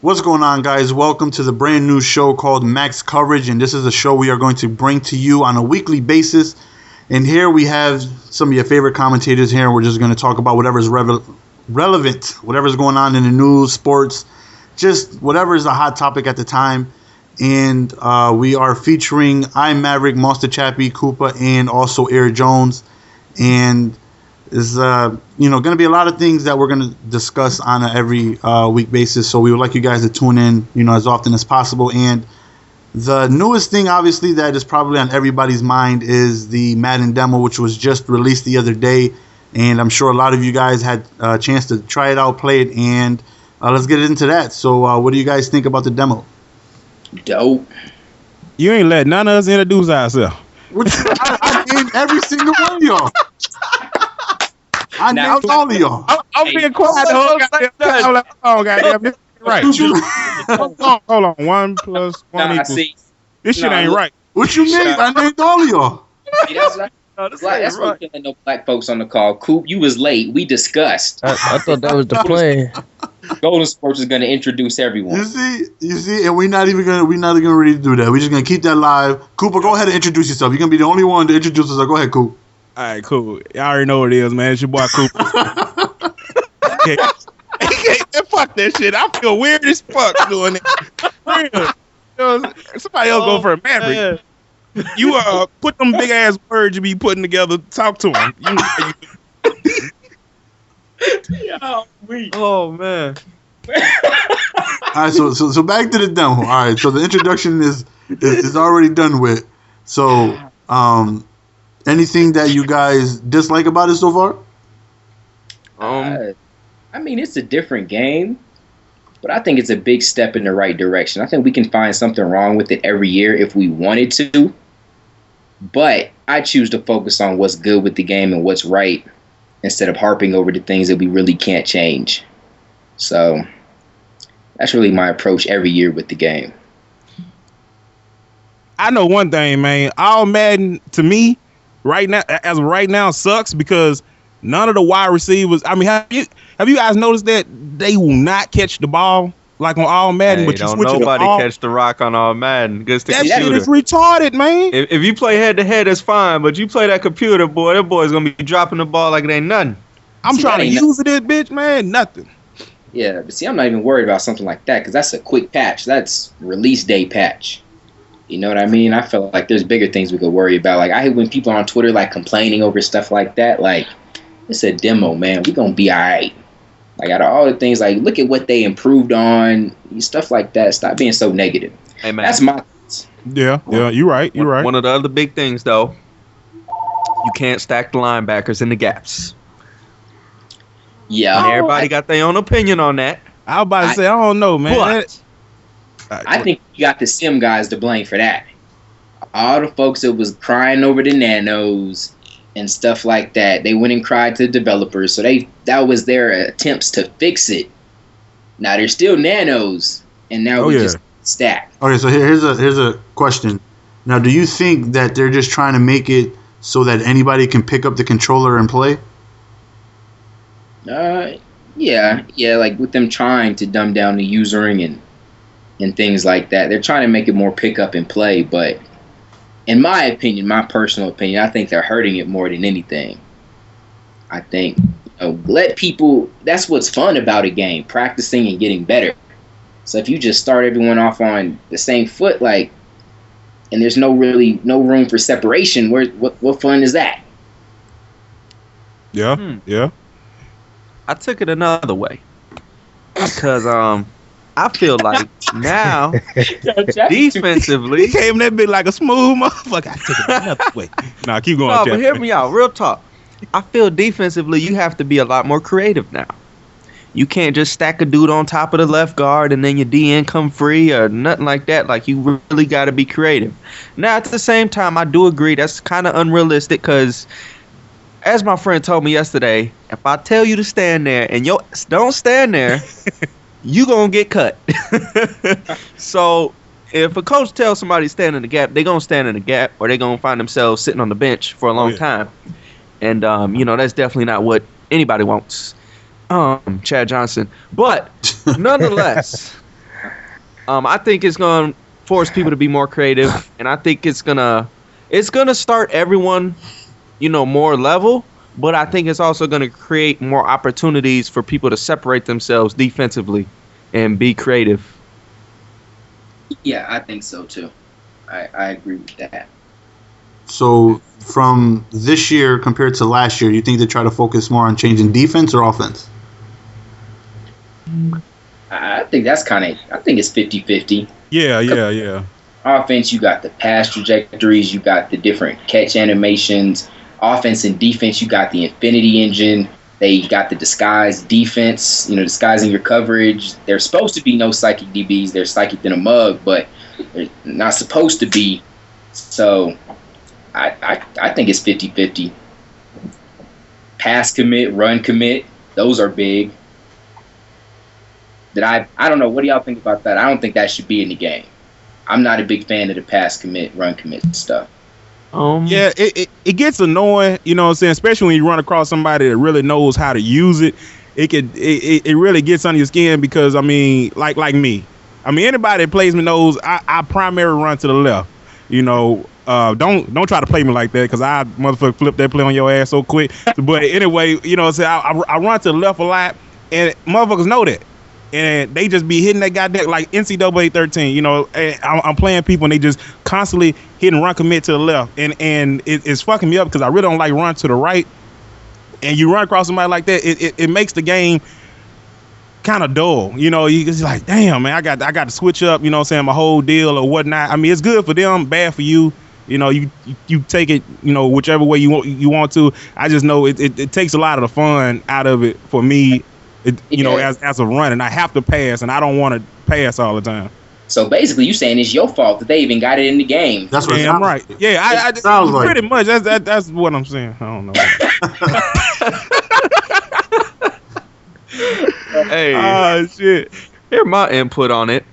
What's going on, guys? Welcome to the brand new show called Max Coverage, and this is a show we are going to bring to you on a weekly basis. And here we have some of your favorite commentators here. We're just going to talk about whatever's relevant, whatever's going on in the news, sports, just whatever is a hot topic at the time. And we are featuring I Maverick, Monster Chappie, Koopa, and also Air Jones. And is going to be a lot of things that we're going to discuss on a every week basis. So we would like you guys to tune in, as often as possible. And the newest thing, obviously, that is probably on everybody's mind is the Madden demo, which was just released the other day. And I'm sure a lot of you guys had a chance to try it out, play it, and let's get into that. So what do you guys think about the demo? Dope. You ain't let none of us introduce ourselves. I named every single one of y'all. I named all of y'all. I'm being quiet the whole goddamn time. I'm like, oh, goddamn, this ain't right. Hold on. 1 + 1 equals. This shit ain't right. What you mean? I named all of y'all. See, that's why we can't no black folks on the call. Coop, you was late. We discussed. I thought that was the plan. Golden Sports is going to introduce everyone. You see, and we're not even gonna really do that. We're just gonna keep that live. Cooper, go ahead and introduce yourself. You're gonna be the only one to introduce us. Go ahead, Coop. All right, cool. Y'all already know what it is, man. It's your boy Cooper. Fuck that shit. I feel weird as fuck doing it. Real. Somebody else go for a Maverick. You put them big ass words you be putting together. Talk to them. Oh man. All right, so back to the demo. All right, so the introduction is already done with. So anything that you guys dislike about it so far? I mean, it's a different game, but I think it's a big step in the right direction. I think we can find something wrong with it every year if we wanted to, but I choose to focus on what's good with the game and what's right instead of harping over the things that we really can't change. So that's really my approach every year with the game. I know one thing, man. All Madden to me right now sucks because none of the wide receivers. I mean, have you guys noticed that they will not catch the ball like on All Madden? Hey, but you don't switch nobody it catch the rock on All Madden. That shit is retarded, man. If you play head to head, that's fine. But you play that computer, boy, that boy's gonna be dropping the ball like it ain't nothing. I'm trying to use it, bitch, man. Nothing. Yeah, but see, I'm not even worried about something like that because that's a quick patch. That's release day patch. You know what I mean? I feel like there's bigger things we could worry about. Like I hate when people on Twitter like complaining over stuff like that. Like it's a demo, man. We gonna be all right. Like out of all the things, like look at what they improved on, stuff like that. Stop being so negative. Hey man, that's my. Yeah, you're right. You're right. One of the other big things though, you can't stack the linebackers in the gaps. Yeah, and everybody got their own opinion on that. I was about to say, I don't know, man. I think you got the sim guys to blame for that. All the folks that was crying over the nanos and stuff like that, they went and cried to the developers. So that was their attempts to fix it. Now they're still nanos, and now we just stack. Okay, so here's a question. Now, do you think that they're just trying to make it so that anybody can pick up the controller and play? Yeah, like with them trying to dumb down the usering and things like that. They're trying to make it more pick up and play, but in my opinion, my personal opinion, I think they're hurting it more than anything. I think let people, that's what's fun about a game, practicing and getting better. So if you just start everyone off on the same foot, like, and there's no room for separation, what fun is that? Yeah. I took it another way because I feel like now defensively he came that bit like a smooth motherfucker. I took it another way. Nah, keep going. No, but hear me out. Real talk. I feel defensively you have to be a lot more creative now. You can't just stack a dude on top of the left guard and then your DN come free or nothing like that. Like you really got to be creative. Now at the same time, I do agree that's kind of unrealistic because, as my friend told me yesterday, if I tell you to stand there and you don't stand there, you gonna get cut. So if a coach tells somebody to stand in the gap, they gonna stand in the gap, or they gonna find themselves sitting on the bench for a long time. And that's definitely not what anybody wants. Chad Johnson. But nonetheless, I think it's gonna force people to be more creative, and I think it's gonna start everyone, more level. But I think it's also gonna create more opportunities for people to separate themselves defensively and be creative. Yeah, I think so too. I agree with that. So from this year compared to last year, you think they try to focus more on changing defense or offense? I think that's I think it's 50-50. Yeah. Offense, you got the pass trajectories, you got the different catch animations. Offense and defense, you got the Infinity Engine. They got the disguised defense, disguising your coverage. There's supposed to be no psychic DBs. They're psychic in a mug, but they're not supposed to be. So I think it's 50-50. Pass commit, run commit, those are big. I don't know. What do y'all think about that? I don't think that should be in the game. I'm not a big fan of the pass commit, run commit stuff. Yeah, it gets annoying, you know what I'm saying, especially when you run across somebody that really knows how to use it. It really gets under your skin because I mean, like me. I mean, anybody that plays me knows I primarily run to the left. Don't try to play me like that because I motherfucker flip that play on your ass so quick. But anyway, you know what I'm saying, I run to the left a lot, and motherfuckers know that. And they just be hitting that goddamn like NCAA 13. I'm playing people and they just constantly hitting run commit to the left, and it's fucking me up because I really don't like run to the right. And you run across somebody like that, it makes the game kind of dull. You just like, damn man, I got to switch up. You know what I'm saying, my whole deal or whatnot. I mean, it's good for them, bad for you. You take it, whichever way you want to. I just know it takes a lot of the fun out of it for me. As a run, and I have to pass, and I don't want to pass all the time. So basically, you saying it's your fault that they even got it in the game. That's what I'm right. Yeah, I sounds like. Pretty much. That's what I'm saying. I don't know. Hey, shit. Here's my input on it.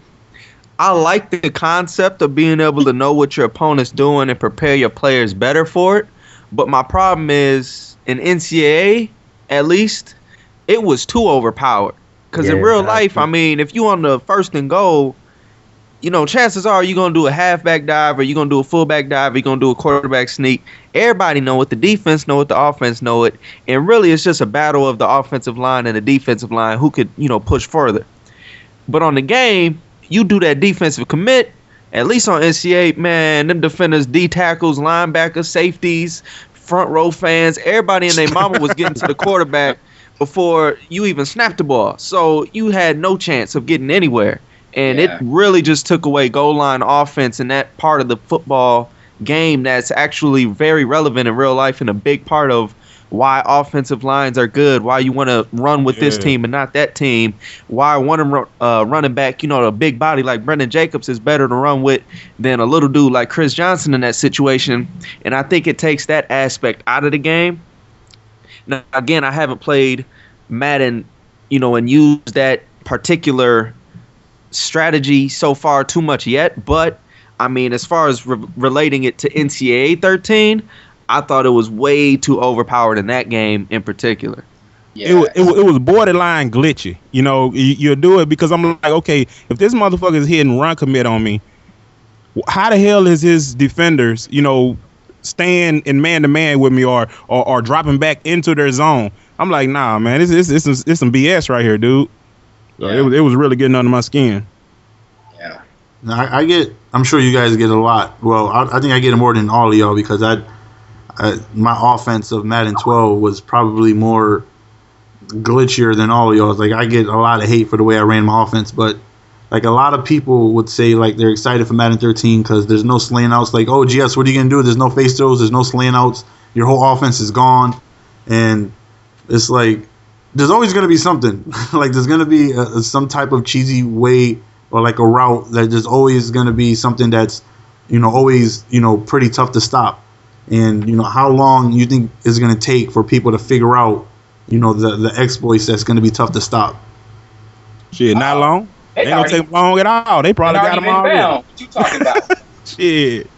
I like the concept of being able to know what your opponent's doing and prepare your players better for it. But my problem is in NCAA, at least, it was too overpowered. Because in real life, I mean, if you on the first and goal, chances are you're going to do a halfback dive or you're going to do a fullback dive or you're going to do a quarterback sneak. Everybody know it. The defense know it. The offense know it. And really, it's just a battle of the offensive line and the defensive line who could, push further. But on the game, you do that defensive commit, at least on NCAA, man, them defenders, D tackles, linebackers, safeties, front row fans, everybody and their mama was getting to the quarterback before you even snapped the ball. So you had no chance of getting anywhere. And it really just took away goal line offense and that part of the football game that's actually very relevant in real life and a big part of why offensive lines are good, why you want to run with this team and not that team, why one running back, a big body like Brendan Jacobs is better to run with than a little dude like Chris Johnson in that situation. And I think it takes that aspect out of the game. Now, again, I haven't played Madden, and used that particular strategy so far too much yet. But, I mean, as far as relating it to NCAA 13, I thought it was way too overpowered in that game in particular. Yeah. It was borderline glitchy. You'll do it because I'm like, okay, if this motherfucker is hitting run commit on me, how the hell is his defenders, staying in man-to-man with me or dropping back into their zone? I'm like, nah, man, it's some BS right here, dude. So it was really getting under my skin. Yeah. Now, I'm sure you guys get a lot. Well, I think I get more than all of y'all because my offense of Madden 12 was probably more glitchier than all of y'all's. Like, I get a lot of hate for the way I ran my offense, but like a lot of people would say like they're excited for Madden 13 because there's no slaying outs. Like, oh, GS, what are you going to do? There's no face throws. There's no slaying outs. Your whole offense is gone. And it's like there's always going to be something. Like there's going to be some type of cheesy way or like a route that there's always going to be something that's, always, pretty tough to stop. And, how long you think is going to take for people to figure out, the exploits that's going to be tough to stop? Shit, not long. Ain't gonna take long at all. They probably got them already. What you talking about? Shit.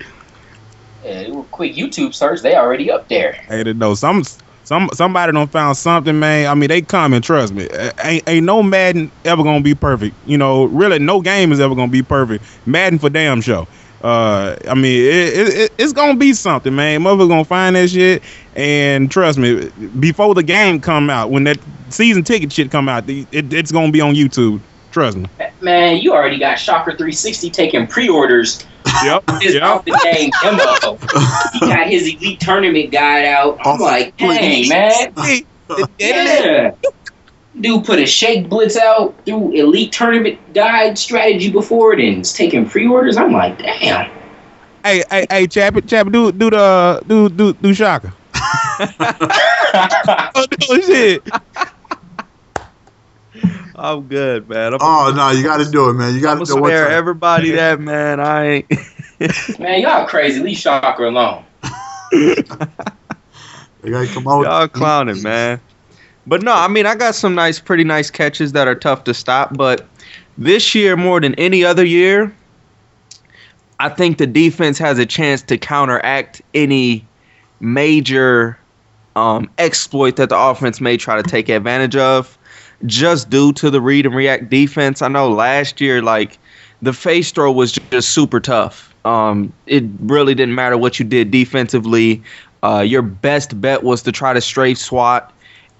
Yeah, quick YouTube search. They already up there. Hey, no, some Somebody done found something, man. I mean, they coming. Trust me. Ain't no Madden ever gonna be perfect. You know, really, no game is ever gonna be perfect. Madden for damn sure. I mean, it's gonna be something, man. Motherfuckers gonna find that shit, and trust me, before the game come out, when that season ticket shit come out, it's gonna be on YouTube. Trust me. Man, you already got Shocker 360 taking pre-orders. Yep. His off the game demo. He got his Elite Tournament guide out. I'm like, dang, man. Yeah. Dude put a Shake Blitz out through Elite Tournament guide strategy before it and is taking pre-orders. I'm like, damn. Hey, Chappie, do Shocker. Oh shit. I'm good, man. No, you got to do it, man. You got to do it. Spare everybody that, man. I ain't. Man, y'all crazy. Leave Shocker alone. You got to come out. Y'all clowning, man. But no, I mean, I got some pretty nice catches that are tough to stop. But this year, more than any other year, I think the defense has a chance to counteract any major exploit that the offense may try to take advantage of, just due to the read and react defense. I know last year, like, the face throw was just super tough. It really didn't matter what you did defensively. Your best bet was to try to strafe swat.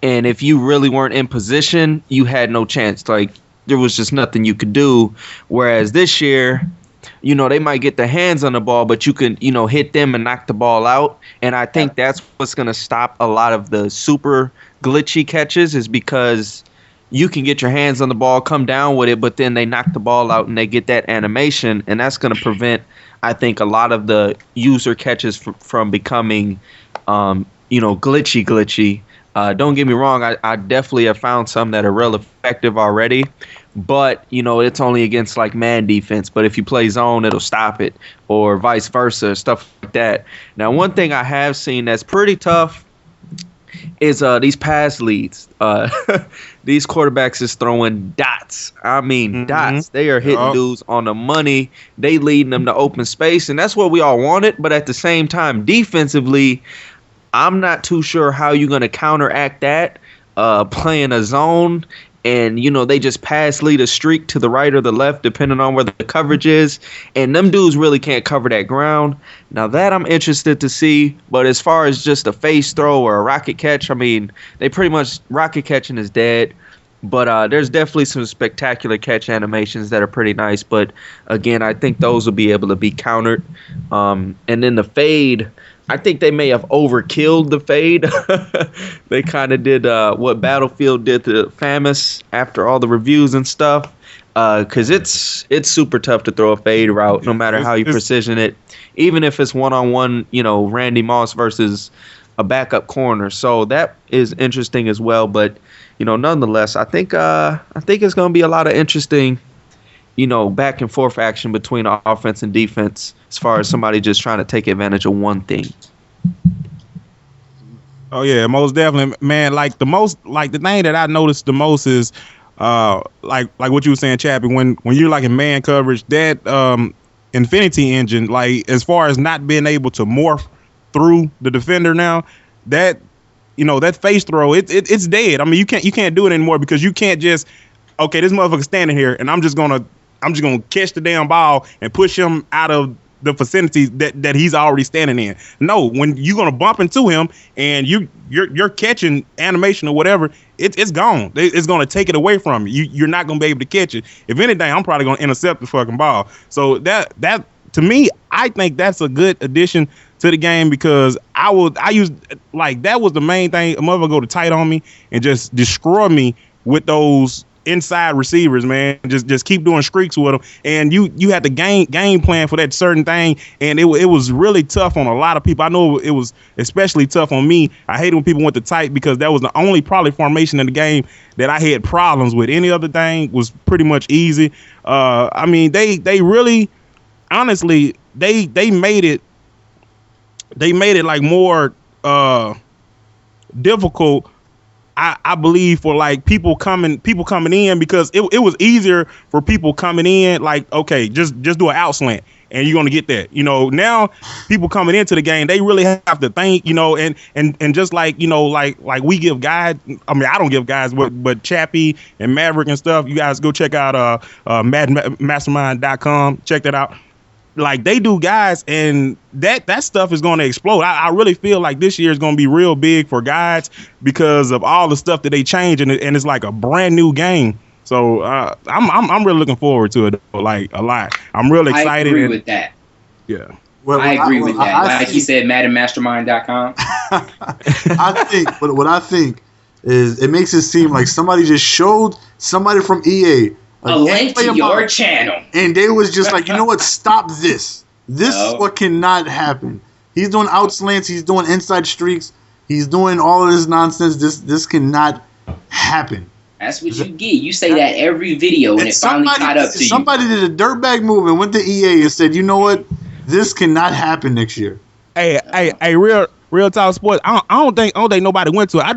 And if you really weren't in position, you had no chance. Like, there was just nothing you could do. Whereas this year, you know, they might get their hands on the ball, but you can, you know, hit them and knock the ball out. And I think that's what's going to stop a lot of the super glitchy catches, is because you can get your hands on the ball, come down with it, but then they knock the ball out and they get that animation. And that's going to prevent, I think, a lot of the user catches from becoming, glitchy. Don't get me wrong, I definitely have found some that are real effective already, but, you know, it's only against, like, man defense. But if you play zone, it'll stop it, or vice versa, stuff like that. Now, one thing I have seen that's pretty tough is these pass leads. These quarterbacks is throwing dots. I mean, dots. They are hitting dudes on the money. They leading them to open space, and that's what we all wanted. But at the same time, defensively, I'm not too sure how you're going to counteract that, playing a zone, and, you know, they just pass lead a streak to the right or the left, depending on where the coverage is, and them dudes really can't cover that ground. Now, that I'm interested to see, but as far as just a face throw or a rocket catch, I mean, they pretty much, rocket catching is dead, but there's definitely some spectacular catch animations that are pretty nice, but again, I think those will be able to be countered. And then the fade, I think they may have overkilled the fade. They kind of did what Battlefield did to Famous after all the reviews and stuff. Because it's super tough to throw a fade route, no matter how you precision it, even if it's one-on-one, you know, Randy Moss versus a backup corner. So that is interesting as well. But, you know, nonetheless, I think it's going to be a lot of interesting, you know, back and forth action between offense and defense, as far as somebody just trying to take advantage of one thing. Oh yeah, most definitely, man. The thing that I noticed the most is, like what you were saying, Chappie, when you're like in man coverage, that Infinity engine, like, as far as not being able to morph through the defender now, that, you know, that face throw, it's dead. I mean, you can't do it anymore, because you can't just, okay, this motherfucker standing here, and I'm just gonna catch the damn ball and push him out of the vicinity that he's already standing in. No, when you're gonna bump into him and you're catching animation or whatever, it's gone. It's gonna take it away from you. You're not gonna be able to catch it. If anything, I'm probably gonna intercept the fucking ball. So that to me, I think that's a good addition to the game, because I use, like, that was the main thing. A motherfucker go to tight on me and just destroy me with those inside receivers, man. Just keep doing streaks with them, and you had to game plan for that certain thing, and it was really tough on a lot of people. I know it was especially tough on me. I hated when people went to tight, because that was the only probably formation in the game that I had problems with. Any other thing was pretty much easy. I mean, they really, honestly, they made it like more difficult, I believe, for like people coming in, because it was easier for people coming in, like, okay, just do an out slant, and you're gonna get that. Now people coming into the game, they really have to think, and just like like we give guys. I mean, I don't give guys, but Chappie and Maverick and stuff. You guys go check out mastermind.com. Check that out. Like they do guys, and that stuff is going to explode. I really feel like this year is going to be real big for guys because of all the stuff that they change, and it's like a brand new game. So I'm really looking forward to it, like a lot. I'm real excited. I agree with that. Yeah. Well, I agree with that. Like you said, maddenmastermind.com. I think, but what I think is it makes it seem like somebody just showed somebody from EA a link to your channel, and they was just like, you know what? Stop this. This is what cannot happen. He's doing outslants. He's doing inside streaks. He's doing all of this nonsense. This cannot happen. That's what you get. You say that every video, and it finally caught up to you. Somebody did a dirtbag move and went to EA and said, you know what? This cannot happen next year. Hey, real talk sports. I don't think nobody went to it. I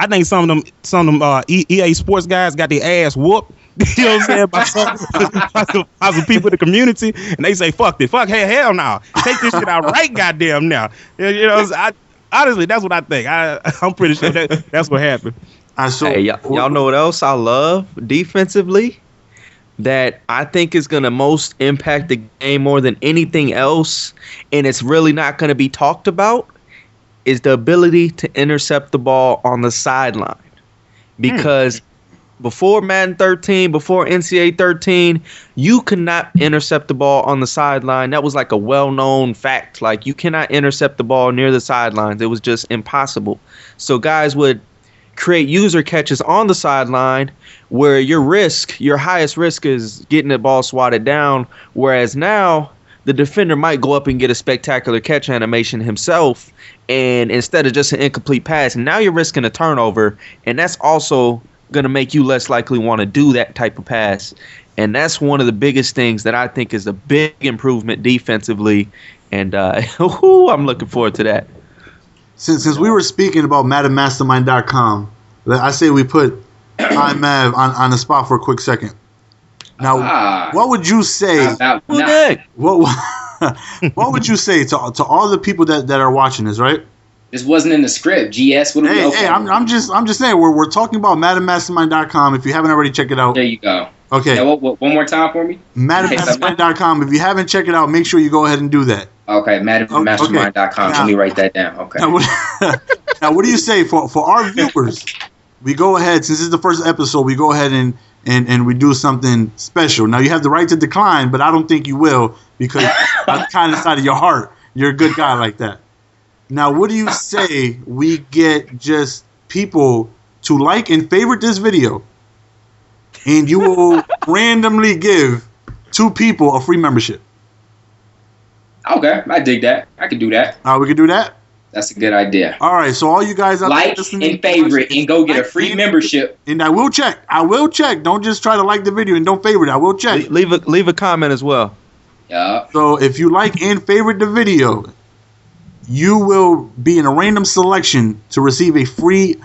think some of them EA sports guys got their ass whooped. You know what I'm saying? By some people in the community, and they say, "Fuck this, hell no, take this shit out right, goddamn now." Honestly, that's what I think. I'm pretty sure that's what happened. Hey, y'all know what else I love defensively? That I think is going to most impact the game more than anything else, and it's really not going to be talked about, is the ability to intercept the ball on the sideline. Because before Madden 13, before NCAA 13, you could not intercept the ball on the sideline. That was like a well-known fact. Like, you cannot intercept the ball near the sidelines. It was just impossible. So guys would create user catches on the sideline where your highest risk is getting the ball swatted down, whereas now the defender might go up and get a spectacular catch animation himself, and instead of just an incomplete pass, now you're risking a turnover, and that's also going to make you less likely want to do that type of pass. And that's one of the biggest things that I think is a big improvement defensively, and I'm looking forward to that. Since we were speaking about MaddenMastermind.com, I say we put iMav on the spot for a quick second. Now, what would you say? What would you say to all the people that are watching this? Right? This wasn't in the script. GS. What I'm just saying we're talking about MaddenMastermind.com. If you haven't already checked it out, there you go. Okay. Now, one more time for me. MaddenMastermind.com. If you haven't checked it out, make sure you go ahead and do that. Okay, MaddenMastermind.com. Let me write that down. Okay. Now, what do you say for our viewers? We go ahead, since this is the first episode, we go ahead and we do something special. Now, you have the right to decline, but I don't think you will because that's kind of inside of your heart. You're a good guy like that. Now, what do you say we get just people to like and favorite this video, and you will randomly give 2 people a free membership? Okay, I dig that. I can do that. We can do that? That's a good idea. All right, so all you guys out like and favorite and go get a free membership. And I will check. Don't just try to like the video and don't favorite it. I will check. Leave a comment as well. Yeah. So if you like and favorite the video, you will be in a random selection to receive a free,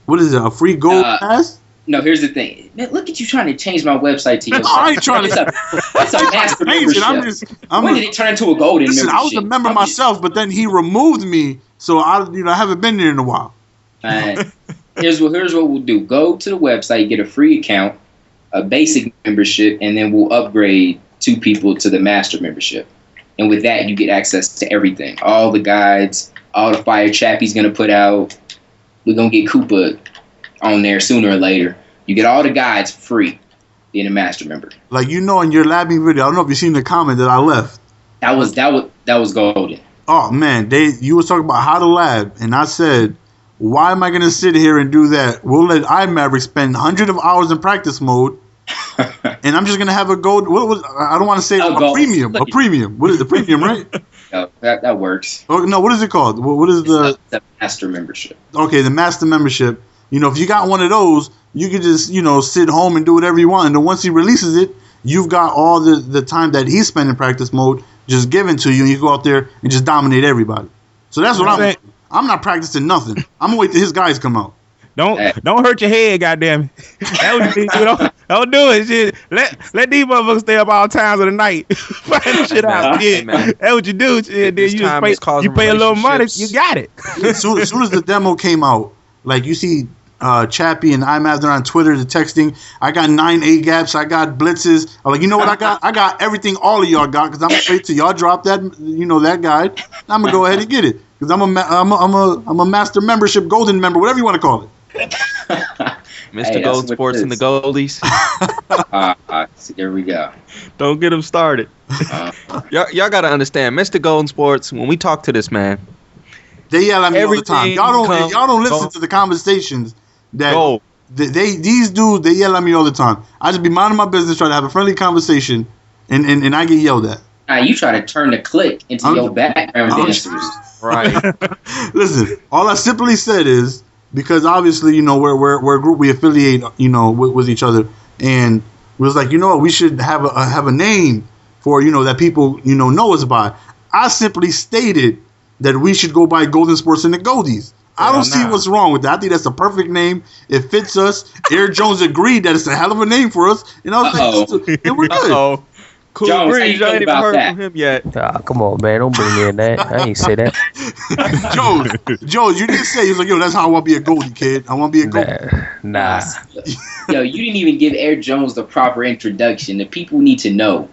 a free gold pass? No, here's the thing. Man, look at you trying to change my website to your site. I ain't trying to. It's a master membership. When did it turn into a golden membership? I was a member myself, but then he removed me, so I haven't been there in a while. Here's what we'll do. Go to the website, get a free account, a basic membership, and then we'll upgrade 2 people to the master membership. And with that, you get access to everything. All the guides, all the fire Chappie's going to put out. We're going to get Koopa on there sooner or later. You get all the guides free being a master member. Like, in your labbing video, I don't know if you've seen the comment that I left. That was golden. Oh, man. You was talking about how to lab, and I said, why am I going to sit here and do that? We'll let iMaverick spend hundreds of hours in practice mode, and I'm just going to have a gold. I don't want to say a premium. A premium. What is the premium, right? No, that works. Oh, no, what is it called? What is the master membership? Okay, the master membership. If you got one of those, you could just, sit home and do whatever you want. And then once he releases it, you've got all the time that he's spending in practice mode just given to you, and you go out there and just dominate everybody. So that's what I'm not practicing nothing. I'm going to wait till his guys come out. Don't hurt your head, goddamn it. That what you do. Don't do it. Shit. Let these motherfuckers stay up all times of the night. Find the shit out. Shit. man. That's what you do. Shit. Then This you just time is causing pay a little money. relationships. You got it. As soon as the demo came out, like you see Chappie and IMAV, they're on Twitter, the texting. I got 9 A gaps. I got blitzes. I'm like, you know what I got? I got everything all of y'all got because I'm gonna wait till y'all drop that, that guide. I'm gonna go ahead and get it because I'm a master membership, golden member, whatever you want to call it. Mr. Hey, Gold that's what Sports it and the is. Goldies. See, there we go. Don't get them started. Y'all gotta understand, Mr. Golden Sports. When we talk to this man, They yell at me all the time. Everything Y'all don't listen comes- to the conversations that Go. these dudes, they yell at me all the time. I just be minding my business, trying to have a friendly conversation, and I get yelled at. Now you try to turn the click into I'm- your background I'm- dancers. Right. Listen, all I simply said is because obviously we're a group, we affiliate with each other, and we was like, you know what, we should have a name for that people know us by. I simply stated that we should go by Golden Sports and the Goldies. I don't see what's wrong with that. I think that's the perfect name. It fits us. Eric Jones agreed that it's a hell of a name for us, and I was like, and we're good. Uh-oh. Cool Jones, how Breeze, you feel I ain't even about heard that? from him yet. Come on, man. Don't bring me in that. I ain't say that. Jones, you didn't say. He was like, yo, that's how I want to be a Goldie, kid. I want to be a Goldie. Nah. Yo, you didn't even give Eric Jones the proper introduction. The people need to know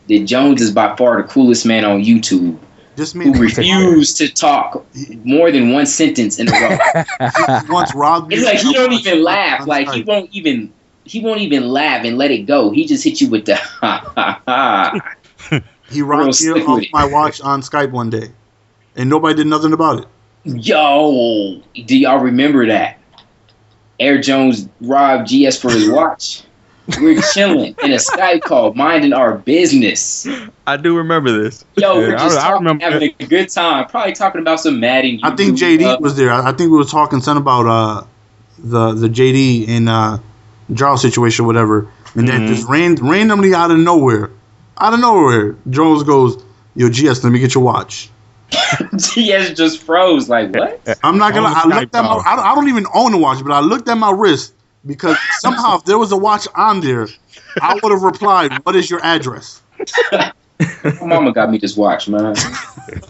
that Jones is by far the coolest man on YouTube This who man refused to talk more than one sentence in a row. he once robbed me. It's like he don't even laugh. Like he won't even laugh and let it go. He just hit you with the ha ha ha. He robbed me slick off with it. my watch on Skype one day, and nobody did nothing about it. Yo, do y'all remember that? Air Jones robbed GS for his watch. We're chilling in a Skype call, minding our business. I do remember this. Yo, Yeah, we're just I talking, remember having a good time. Probably talking about some Madden. I think YouTube, JD was there. I think we were talking something about the JD and Jarl situation, whatever, and then just randomly out of nowhere, Jones goes, "Yo, GS, let me get your watch." GS just froze. Like what? I'm not gonna. On the I looked Skype at my. call. I don't even own a watch, but I looked at my wrist because somehow if there was a watch on there, I would have replied, "What is your address?" My mama got me this watch, man.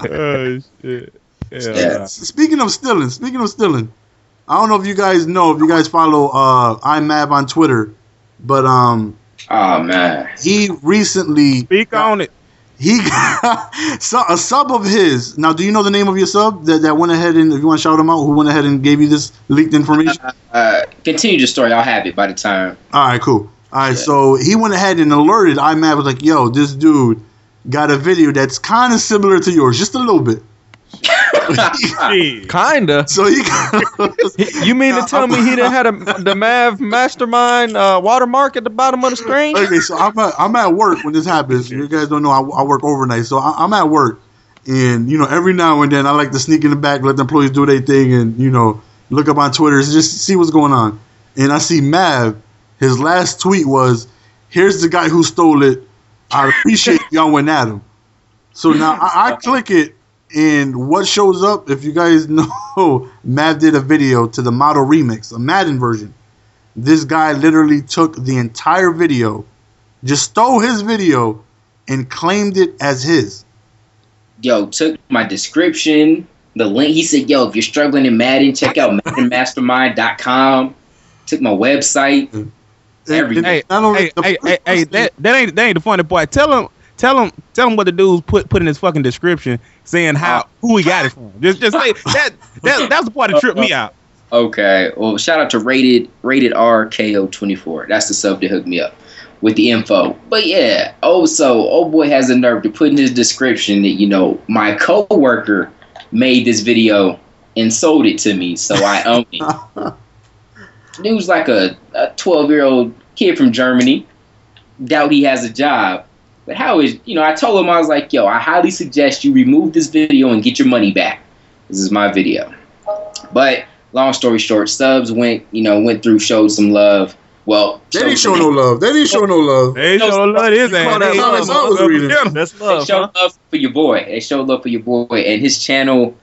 Oh shit. Yeah. Speaking of stealing, I don't know if you guys follow IMAV on Twitter, but Oh man. he recently Speak on it. he got a sub of his. Now, do you know the name of your sub that went ahead and, if you want to shout him out, who went ahead and gave you this leaked information? Continue the story. I'll have it by the time. All right, cool. All right, Yeah. so he went ahead and alerted IMAV, was like, yo, this dude got a video that's kind of similar to yours, just a little bit. Shit. Kinda. So he You mean to tell me he didn't have the Mav Mastermind watermark at the bottom of the screen? Okay, so I'm at work when this happens. You guys don't know I work overnight, so I'm at work, and every now and then I like to sneak in the back, let the employees do their thing, and look up on Twitter, just see what's going on. And I see Mav. His last tweet was, "Here's the guy who stole it. I appreciate y'all went at him." So now I click it, and what shows up? If you guys know, Mav did a video to the Model Remix, a Madden version. This guy literally took the entire video, just stole his video, and claimed it as his. Yo, took my description, the link. He said, yo, if you're struggling in Madden, check out MaddenMastermind.com. Took my website. Everything. Hey, Not only hey, that ain't the funny part. Tell him what the dudes put in his fucking description, saying who he got it from. Just say that's the part that tripped me out. Okay. Well, shout out to rated RKO24. That's the sub that hooked me up with the info. But yeah, old boy has the nerve to put in his description that, my coworker made this video and sold it to me, so I own it. Dude's like a 12-year-old kid from Germany. Doubt he has a job. But how is, I told him, I was like, yo, I highly suggest you remove this video and get your money back. This is my video. But long story short, subs went through, showed some love. Well, they didn't show no love. They show love his ass. That's how I was reading. That's They love, showed huh? love for your boy. They showed love for your boy, and his channel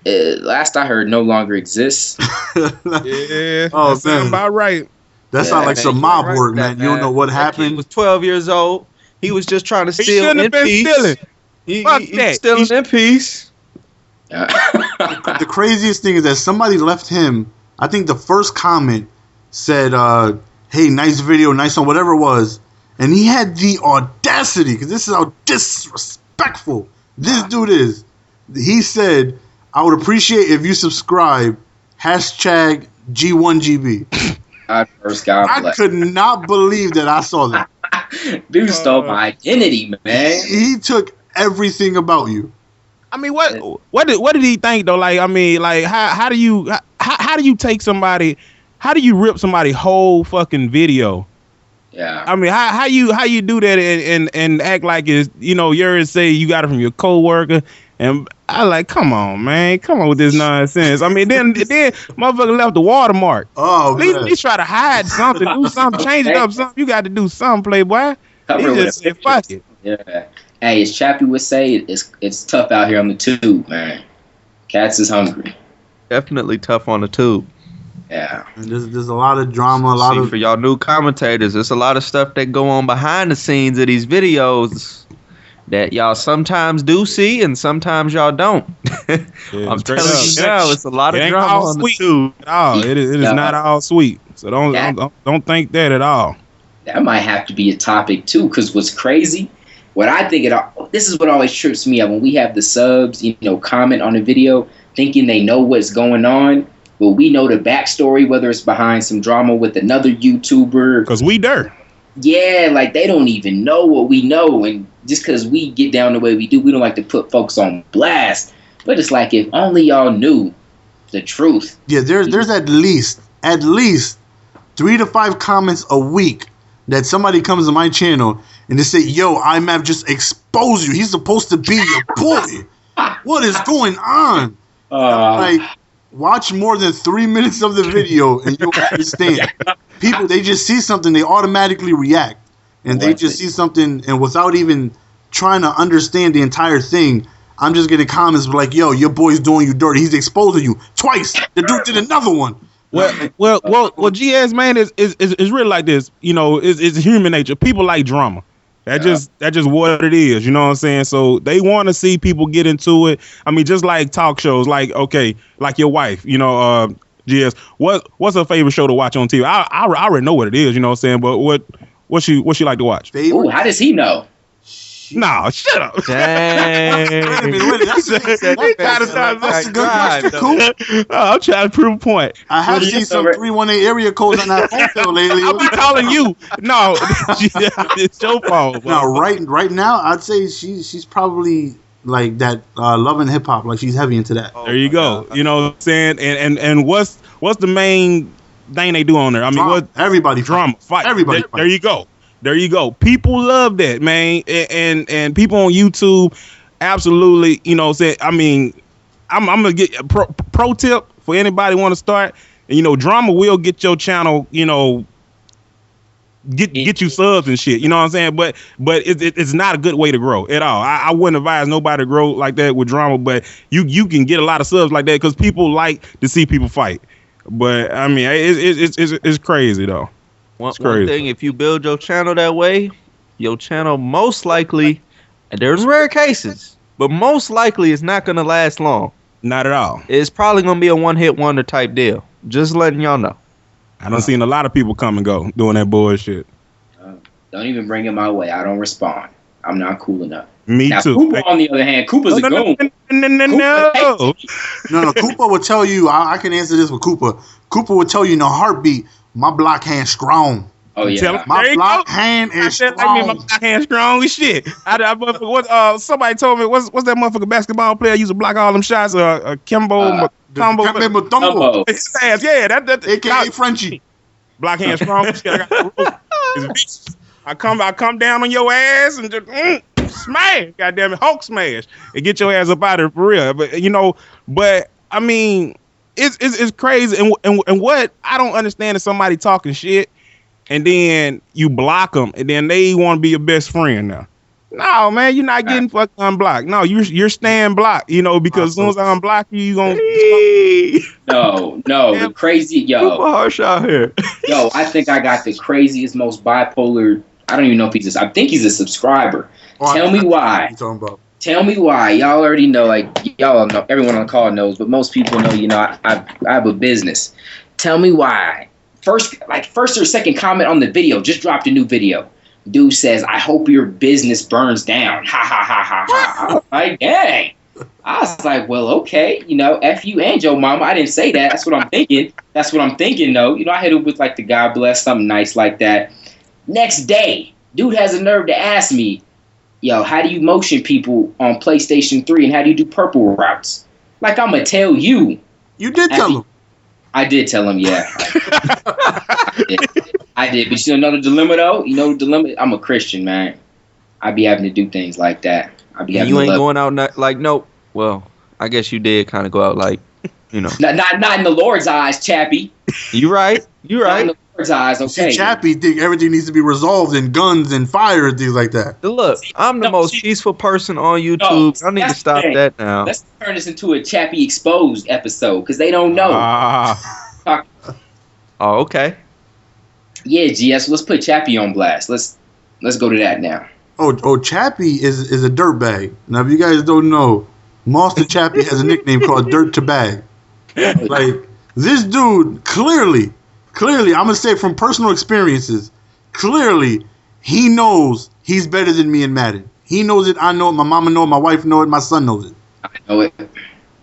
Last I heard, no longer exists. Yeah, Oh, that sound man. about right. That Yeah, sounds like Man, some you mob ain't right work, with that, man. You don't know what That kid happened. was 12 years old. He was just trying to He steal shouldn't have in been peace. stealing. Fuck He that. stealing in peace. The craziest thing is that somebody left him. I think the first comment said, "Hey, nice video, nice song, whatever it was," and he had the audacity, because this is how disrespectful this dude is. He said, "I would appreciate if you subscribe." Hashtag G1GB. God I bless. could not believe that I saw that. Dude stole my identity, man. He took everything about you. I mean, what did he think though? Like, I mean, like, how do you take somebody? How do you rip somebody whole fucking video? Yeah. I mean, how you do that and act like it's, you know, yours, say you got it from your coworker, and I like, come on, man, come on with this nonsense. I mean, then motherfucker left the watermark. Oh, At least man. he try to hide something, do something, change it up, something. You got to do something, Playboy. He Cover it with just a said, picture. fuck it. Yeah. Hey, as Chappie would say, it's tough out here on the tube, man. Cats is hungry. Definitely tough on the tube. Yeah. And there's a lot of drama, a lot See, of for y'all new commentators, there's a lot of stuff that go on behind the scenes of these videos that y'all sometimes do see and sometimes y'all don't. Yeah, I'm straight telling up. you now, it's a lot It of ain't drama all on the sweet tube. at all. It is Yeah. not all sweet. So don't think that at all. That might have to be a topic too, because what's crazy, what I think this is what always trips me up when we have the subs, comment on a video thinking they know what's going on, but we know the backstory, whether it's behind some drama with another YouTuber. Because we there. Yeah, like they don't even know what we know, and just because we get down the way we do, we don't like to put folks on blast. But it's like, if only y'all knew the truth. yeah. There's at least 3 to 5 comments a week that somebody comes to my channel and they say, "Yo, IMAP just exposed you. He's supposed to be your boy. What is going on?" Like, watch more than 3 minutes of the video and you'll understand. People, they just see something, they automatically react, and they just see something, and without even trying to understand the entire thing, I'm just getting comments like, "Yo, your boy's doing you dirty. He's exposing you twice. The dude did another one." Well, GS, man, is really like this. You know, it's human nature. People like drama. That's just what it is. You know what I'm saying? So they want to see people get into it. I mean, just like talk shows, like, okay, like your wife. You know, GS, what's her favorite show to watch on TV? I already know what it is. You know what I'm saying? But what she like to watch? Ooh, how does he know? No, shut up. Dang. Wait a minute. That's a good question, Coop. I'm trying to prove a point. I have seen some 318 area codes on that phone bill lately. I'll be calling you. No, it's your fault. No, right now, I'd say she's probably like that Love and Hip Hop. Like, she's heavy into that. There you go. You know what I'm saying? And what's the main thing they do on there? I mean, Drama. what Everybody drama fight? Everybody There you go. There you go. People love that, man, and people on YouTube, absolutely. You know, say, I mean, I'm gonna get a pro tip for anybody want to start. And, you know, drama will get your channel, you know, get you subs and shit. You know what I'm saying? But it's not a good way to grow at all. I wouldn't advise nobody to grow like that with drama. But you can get a lot of subs like that because people like to see people fight. But I mean, it's crazy though. One thing, if you build your channel that way, your channel most likely, and there's rare cases, but most likely it's not going to last long. Not at all. It's probably going to be a one-hit wonder type deal. Just letting y'all know. I done seen a lot of people come and go doing that bullshit. Don't even bring it my way. I don't respond. I'm not cool enough. Me now, too. Cooper, on the other hand, Cooper's a goon. No. Cooper would tell you. I can answer this with Cooper. Cooper would tell you in a heartbeat, my block hand strong. Oh yeah, my block hand is strong. Like me, my block hand strong as shit. Somebody told me what's that motherfucking basketball player used to block all them shots? Kimbo Mutombo. His ass, yeah, that AKA Frenchie. Block hand strong. I come down on your ass and just smash, goddamn it, Hulk smash, and get your ass up out of it for real. But you know, I mean, it's crazy. And what I don't understand is somebody talking shit, and then you block them, and then they want to be your best friend now. No, man, you're not getting fucking unblocked. No, you're staying blocked, because as soon as I unblock you, you gonna No, the crazy Super harsh out here. yo, I think I got the craziest, most bipolar. I don't even know if I think he's a subscriber. Tell me why. Talking about. Tell me why. Y'all already know, y'all know, everyone on the call knows, but most people know, I have a business. Tell me why. First or second comment on the video, just dropped a new video. Dude says, I hope your business burns down. Ha ha ha ha ha. I was like, dang. I was like, well, okay, F you and your mama. I didn't say that. That's what I'm thinking. Though. I hit it with the God bless, something nice like that. Next day, dude has a nerve to ask me, yo, how do you motion people on PlayStation 3 and how do you do purple routes? I'm going to tell you. You did tell him. I did tell him, yeah. I did. But you know the dilemma, though? The dilemma? I'm a Christian, man. I be having to do things like that. You ain't going out no. Well, I guess you did kind of go out Not in the Lord's eyes, Chappie. You right. Not in the Lord's eyes, okay. See, Chappie think everything needs to be resolved in guns and fire and things like that. Look, I'm the most peaceful person on YouTube. I need to stop that now. Let's turn this into a Chappie Exposed episode because they don't know. Oh, okay. Yeah, GS, let's put Chappie on blast. Let's go to that now. Oh, Chappie is a dirtbag. Now, if you guys don't know, Master Chappie has a nickname called Dirt to Bag. This dude, clearly, I'm going to say from personal experiences, clearly, he knows he's better than me in Madden. He knows it, I know it, my mama knows it, my wife knows it, my son knows it. I know it.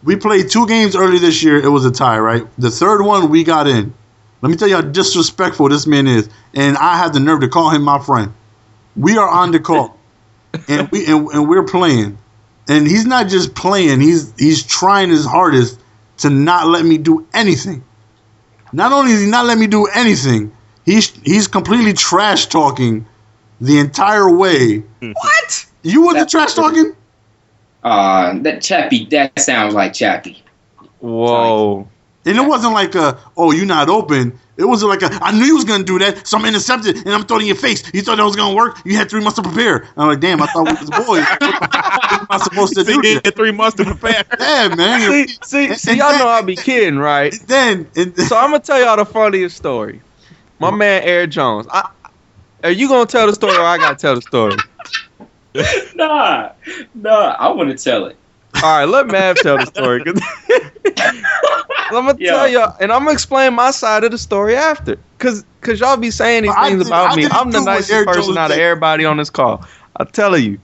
We played 2 games earlier this year. It was a tie, right? The third one, we got in. Let me tell you how disrespectful this man is. And I have the nerve to call him my friend. We are on the call. And we're playing. And he's not just playing. He's trying his hardest to not let me do anything. Not only is he not letting me do anything, he's completely trash talking the entire way. What? You wasn't trash talking? That Chappie, that sounds like Chappie. Whoa. And it wasn't like you're not open. It was like I knew you was going to do that, so I'm intercepted, and I'm throwing in your face. You thought that was going to work? You had 3 months to prepare. I'm like, damn, I thought we was boys. What am I supposed to do? You had 3 months to prepare. Yeah, man. See, y'all know I be kidding, right? So I'm going to tell y'all the funniest story. My man, Eric Jones. Are you going to tell the story or I got to tell the story? Nah, I want to tell it. All right, let Mav tell the story. I'm gonna tell y'all, and I'm gonna explain my side of the story after, cause y'all be saying these things about me. I'm the nicest person out of everybody on this call. I'm telling you.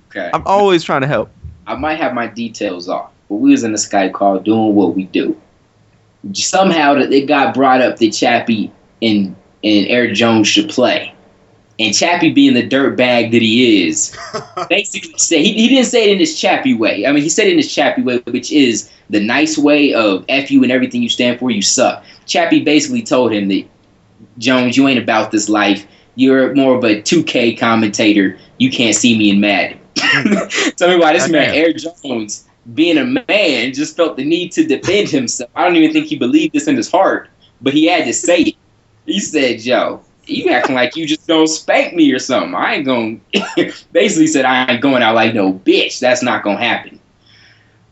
Okay. I'm always trying to help. I might have my details off, but we was in the Skype call doing what we do. Somehow that it got brought up that Chappie and Eric Jones should play. And Chappie, being the dirtbag that he is, basically said he didn't say it in his Chappie way. I mean, he said it in his Chappie way, which is the nice way of F you and everything you stand for, you suck. Chappie basically told him that, Jones, you ain't about this life. You're more of a 2K commentator. You can't see me in Madden. Tell me why this man, Eric Jones, being a man, just felt the need to defend himself. I don't even think he believed this in his heart, but he had to say it. He said, yo, you acting like you just gonna spank me or something. I ain't gonna basically said I ain't going out like no bitch. That's not gonna happen.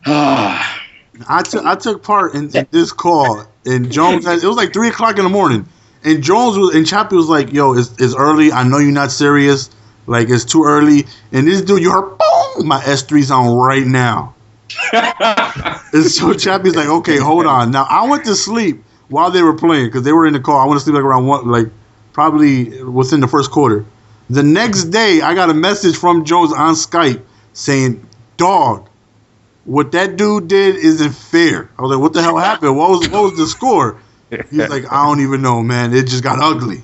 I took part in this call, and Jones it was like 3:00 in the morning, and Chappie was like, yo, it's early, I know you're not serious, like it's too early, and this dude, you heard boom, my S3's on right now. And so Chappie's like, okay, hold on. Now I went to sleep while they were playing because they were in the call. I went to sleep like around 1, probably within the first quarter. The next day, I got a message from Jones on Skype saying, dog, what that dude did isn't fair. I was like, what the hell happened? What was the score? He's like, I don't even know, man. It just got ugly.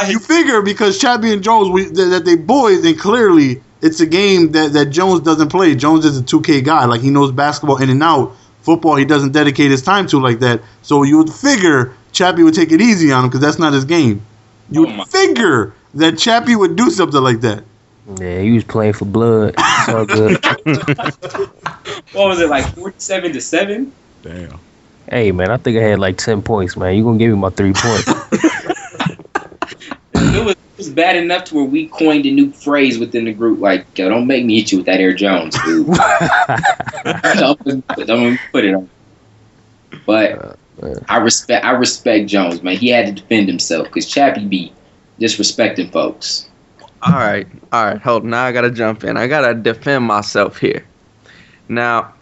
You figure because Chappie and Jones, that they boys, and clearly it's a game that Jones doesn't play. Jones is a 2K guy. Like, he knows basketball in and out. Football, he doesn't dedicate his time to like that. So you would figure Chappie would take it easy on him because that's not his game. You would figure that Chappie would do something like that. Yeah, he was playing for blood. It's all good. What was it, like 47-7? Damn. Hey, man, I think I had like 10 points, man. You gonna give me my 3 points. it was bad enough to where we coined a new phrase within the group, like, yo, don't make me hit you with that Air Jones, dude. don't put it on. But I respect Jones, man. He had to defend himself because Chappie be disrespecting folks. All right. Hold on. Now I gotta jump in. I gotta defend myself here. Now,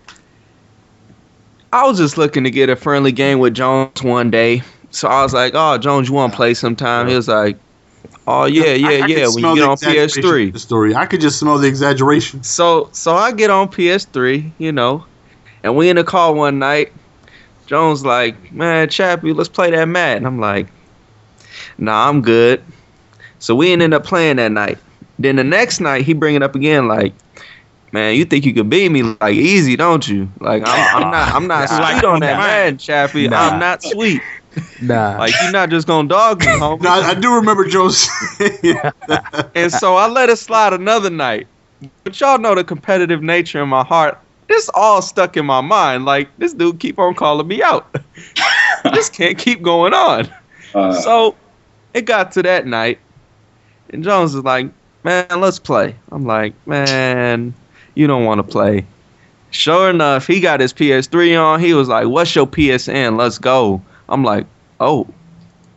I was just looking to get a friendly game with Jones one day. So I was like, "Oh, Jones, you want to play sometime?" He was like, "Oh yeah. When you get on PS3." The story. I could just smell the exaggeration. So I get on PS3, and we in the call one night. Jones like, "Man, Chappie, let's play that Madden." I'm like, "Nah, I'm good." So we ended up playing that night. Then the next night, he bring it up again like, "Man, you think you could beat me like easy, don't you? Like I'm not sweet on that Madden, Chappie. Nah. I'm not sweet. Nah. Like you're not just gonna dog me, homie." No, I do remember Jones. And so I let it slide another night. But y'all know the competitive nature in my heart. This all stuck in my mind. Like this dude keep on calling me out. This can't keep going on. So it got to that night, and Jones is like, "Man, let's play." I'm like, "Man, you don't want to play." Sure enough, he got his PS3 on. He was like, "What's your PSN? Let's go." I'm like, "Oh,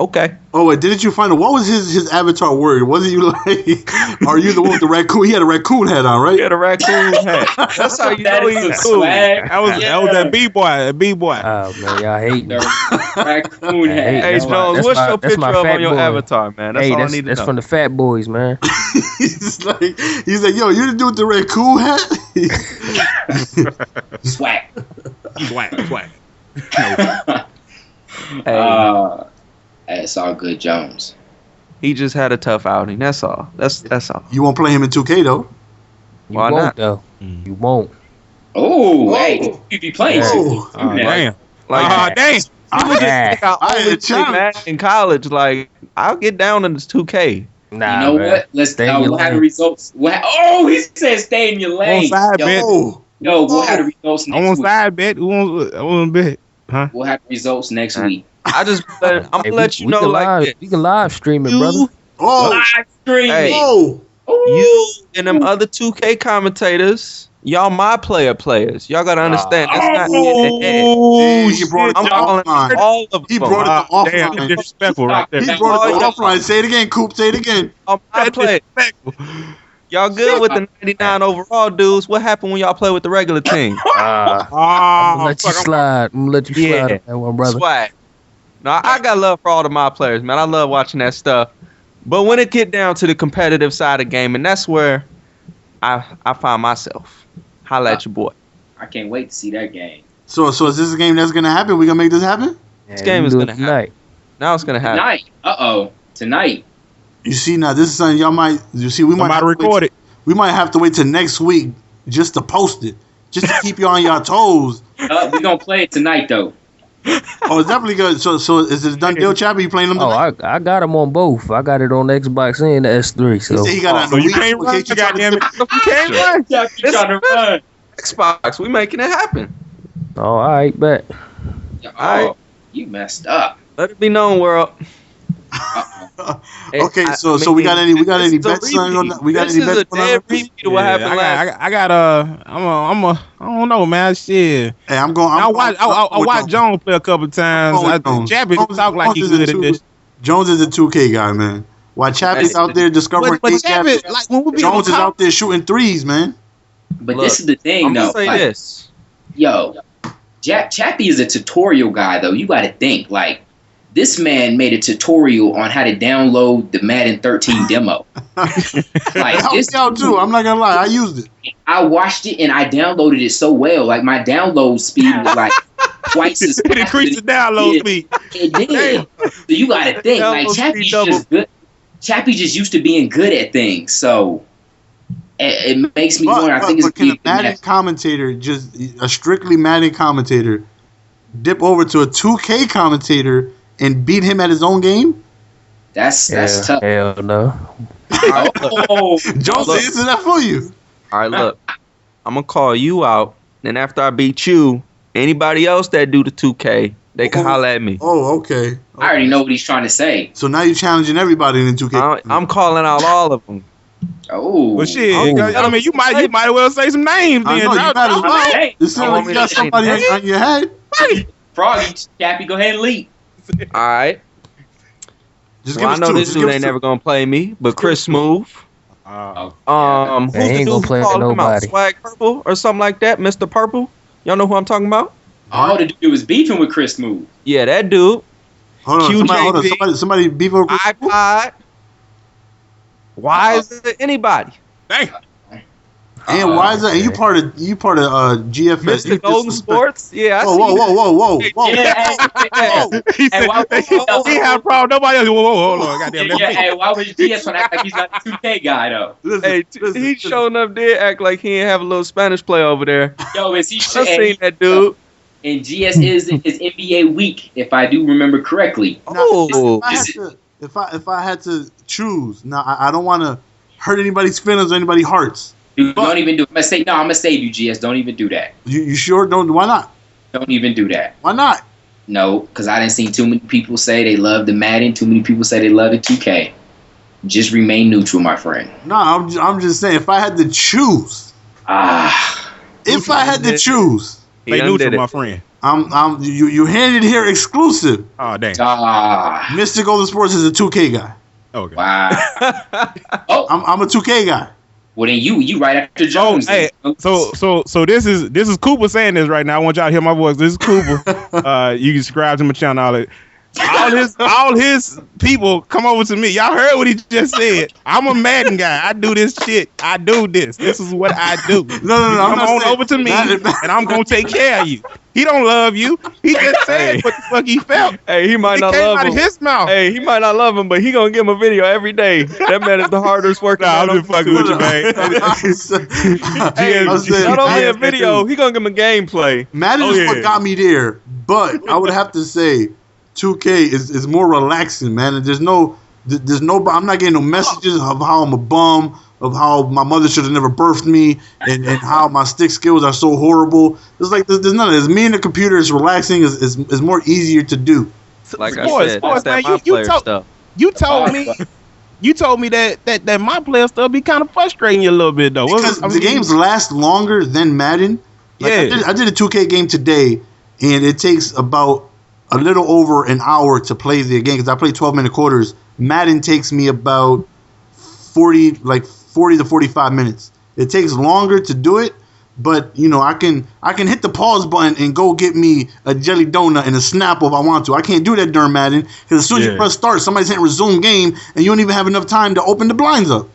okay." Oh, wait, didn't you find out what was his avatar word? Wasn't you like, are you the one with the raccoon? He had a raccoon hat on, right? He had a raccoon hat. That's how you know he's cool. That was that B-boy. Oh man, y'all hate me. Raccoon hat. Hey, Hey, that's Jones, that's what's my- your that's picture my up fat on your boy. avatar, man? That's all I need to That's know. from the Fat Boys, man. he's like, yo, you the dude with the raccoon hat? Swag. Swag. Hey, It's all good, Jones. he just had a tough outing. That's all. That's all. You won't play him in 2K though. You Why won't not? though. You won't. Oh, hey, you be playing. Oh. Damn. Like, Damn. people just think I I only had a play Madden challenge. in college. Like, I'll get down in this 2K. Nah, You know man. what? Let's Stay in your we'll have the lane. results. He said stay in your lane. side bet. Oh, We'll have the results I next want week. side bet. I want bet. Huh? We'll have the results next week. I'm gonna Hey, let you we know can like live, this. we can live stream it, brother. oh, Live streaming. Hey. oh. You and them other 2K commentators, y'all my players. Y'all gotta understand that's not head-to-head. Oh, He brought it shit. to I'm calling offline. all of He them. brought it to Ah, damn, offline. disrespectful right there. He brought it to Oh, yeah. offline. Say it again, Coop. Say it again. All my players. Disrespectful. Y'all good with the 99 overall dudes? What happened when y'all play with the regular team? I'm gonna let you slide. I'm gonna let you slide on that one, brother. Swag. No, I got love for all of my players, man. I love watching that stuff. But when it get down to the competitive side of gaming, that's where I find myself. Holla at your boy. I can't wait to see that game. So is this a game that's gonna happen? We gonna make this happen? This game is gonna happen. tonight. Now it's gonna happen. Tonight. Tonight. You see, now this is something y'all might. You see, we might Somebody have to record wait, it. We might have to wait till next week just to post it, just to keep you on your toes. We're gonna play it tonight though. Oh, it's definitely good. So is it a done deal, Chappie? You playing them? Oh, tonight? I got them on both. I got it on Xbox and the S3. He So said he got it on So the you Wii, can't in run, case you trying to goddamn it. flip- You can't run. Chappie trying to run. Xbox, we making it happen. oh, all right, bet. Oh, you messed up. Let it be known, world. Okay, so we got any bets on that? We got any bets on that? repeat of what happened last. I got I don't know, man. Shit. Hey, I'm going. I watched Jones play a couple times. Chappie talk like he's good at this. Jones is a 2K guy, man. While Chappie's out there discovering But eight Chappie, gaps, like when we be Jones is on top, out there shooting threes, man. But Look, this is the thing, I'm though. gonna say Like, this. Yo, Chappie is a tutorial guy, though. You got to think, like, this man made a tutorial on how to download the Madden 13 demo. It Like, helped this me out too. I'm not gonna lie, I used it. I watched it and I downloaded it so well. Like, my download speed was like twice as it increased the download speed. It did. So you got to think, like, Download Chappie's speed double. just good. Chappie just used to being good at things. So it makes me wonder. I think it's But can a gonna be Madden commentator, just a strictly Madden commentator, dip over to a 2K commentator and beat him at his own game? that's tough. Hell no. Oh, Jones Look. answered that for you. All right, look. I'm gonna call you out, and after I beat you, anybody else that do the 2K, They can holler at me. Oh, okay. I already know what he's trying to say. So now you're challenging everybody in 2K. I'm calling out all of them. Oh, Well, shit. Oh. I mean, you might as well say some names. I Then, know you drought. might as well. Hey, It sounds like you got somebody on your head. Froggy, Cappy, go ahead and lead. All right. Just Well, I give know us two. this Just dude give us ain't two. never gonna play me, but Chris Smooth. Oh, Who's They the ain't dude gonna who play called him out? nobody. Swag Purple or something like that, Mr. Purple. Y'all know who I'm talking about? all the dude was beefing with Chris Move. Yeah, that dude. Hold on, QJB. somebody beef over Chris Paul? iPod. Why is it anybody? Dang. And why is that? And you part of GFS? Mr. Golden Sports? Yeah, I Whoa, see whoa, you. whoa, whoa, whoa, Yeah, whoa! He said why- he had a problem. Nobody else. Whoa, hold on. Goddamn. yeah, hey, why was GS trying to act like he's not the 2K guy though? Hey, he showing up did act like he ain't have a little Spanish play over there. Yo, is he? I seen that dude. And GS is in his NBA week, if I do remember correctly. Oh, If I had to choose, now I don't want to hurt anybody's feelings or anybody's hearts. Dude, don't even do it. I'm gonna save you, GS. Don't even do that. You sure? Don't. Why not? Don't even do that. Why not? No, because I didn't see too many people say they love the Madden. Too many people say they love the 2K. Just remain neutral, my friend. No, I'm just saying. If I had to choose, if I had to choose, Stay neutral, my friend. you handed here exclusive. Oh, dang. Mr. Golden Sports is a 2K guy. Okay. Wow. Oh, I'm a 2K guy. well then you right after Jones. Hey, so this is Cooper saying this right now. I want y'all to hear my voice. This is Cooper. You can subscribe to my channel. All his people come over to me. Y'all heard what he just said. I'm a Madden guy. I do this shit. I do this. This is what I do. No. Come on over to me, and I'm gonna take care of you. He don't love you. He just said what the fuck he felt. Hey, he might It not came love out him. of his mouth. Hey, he might not love him, but he gonna give him a video every day. That man is the hardest working. Nah, I'm man just fucking with you, man. Hey, I'm saying, not only a man, video, he gonna give him a gameplay. Madden is what got me there, but I would have to say 2K is more relaxing, man. And there's no. I'm not getting no messages of how I'm a bum, of how my mother should have never birthed me, and how my stick skills are so horrible. It's like there's none of this. Me and the computer is relaxing. Is more easier to do. Like I said, that's that my player stuff. You told me that my player stuff be kind of frustrating you a little bit though. Because the games last longer than Madden. Like I did a 2K game today, and it takes about a little over an hour to play the game because I play 12-minute quarters. Madden takes me about 40 to 45 minutes. It takes longer to do it, but I can hit the pause button and go get me a jelly donut and a Snapple if I want to. I can't do that during Madden because as soon as you press start, somebody's hitting resume game and you don't even have enough time to open the blinds up.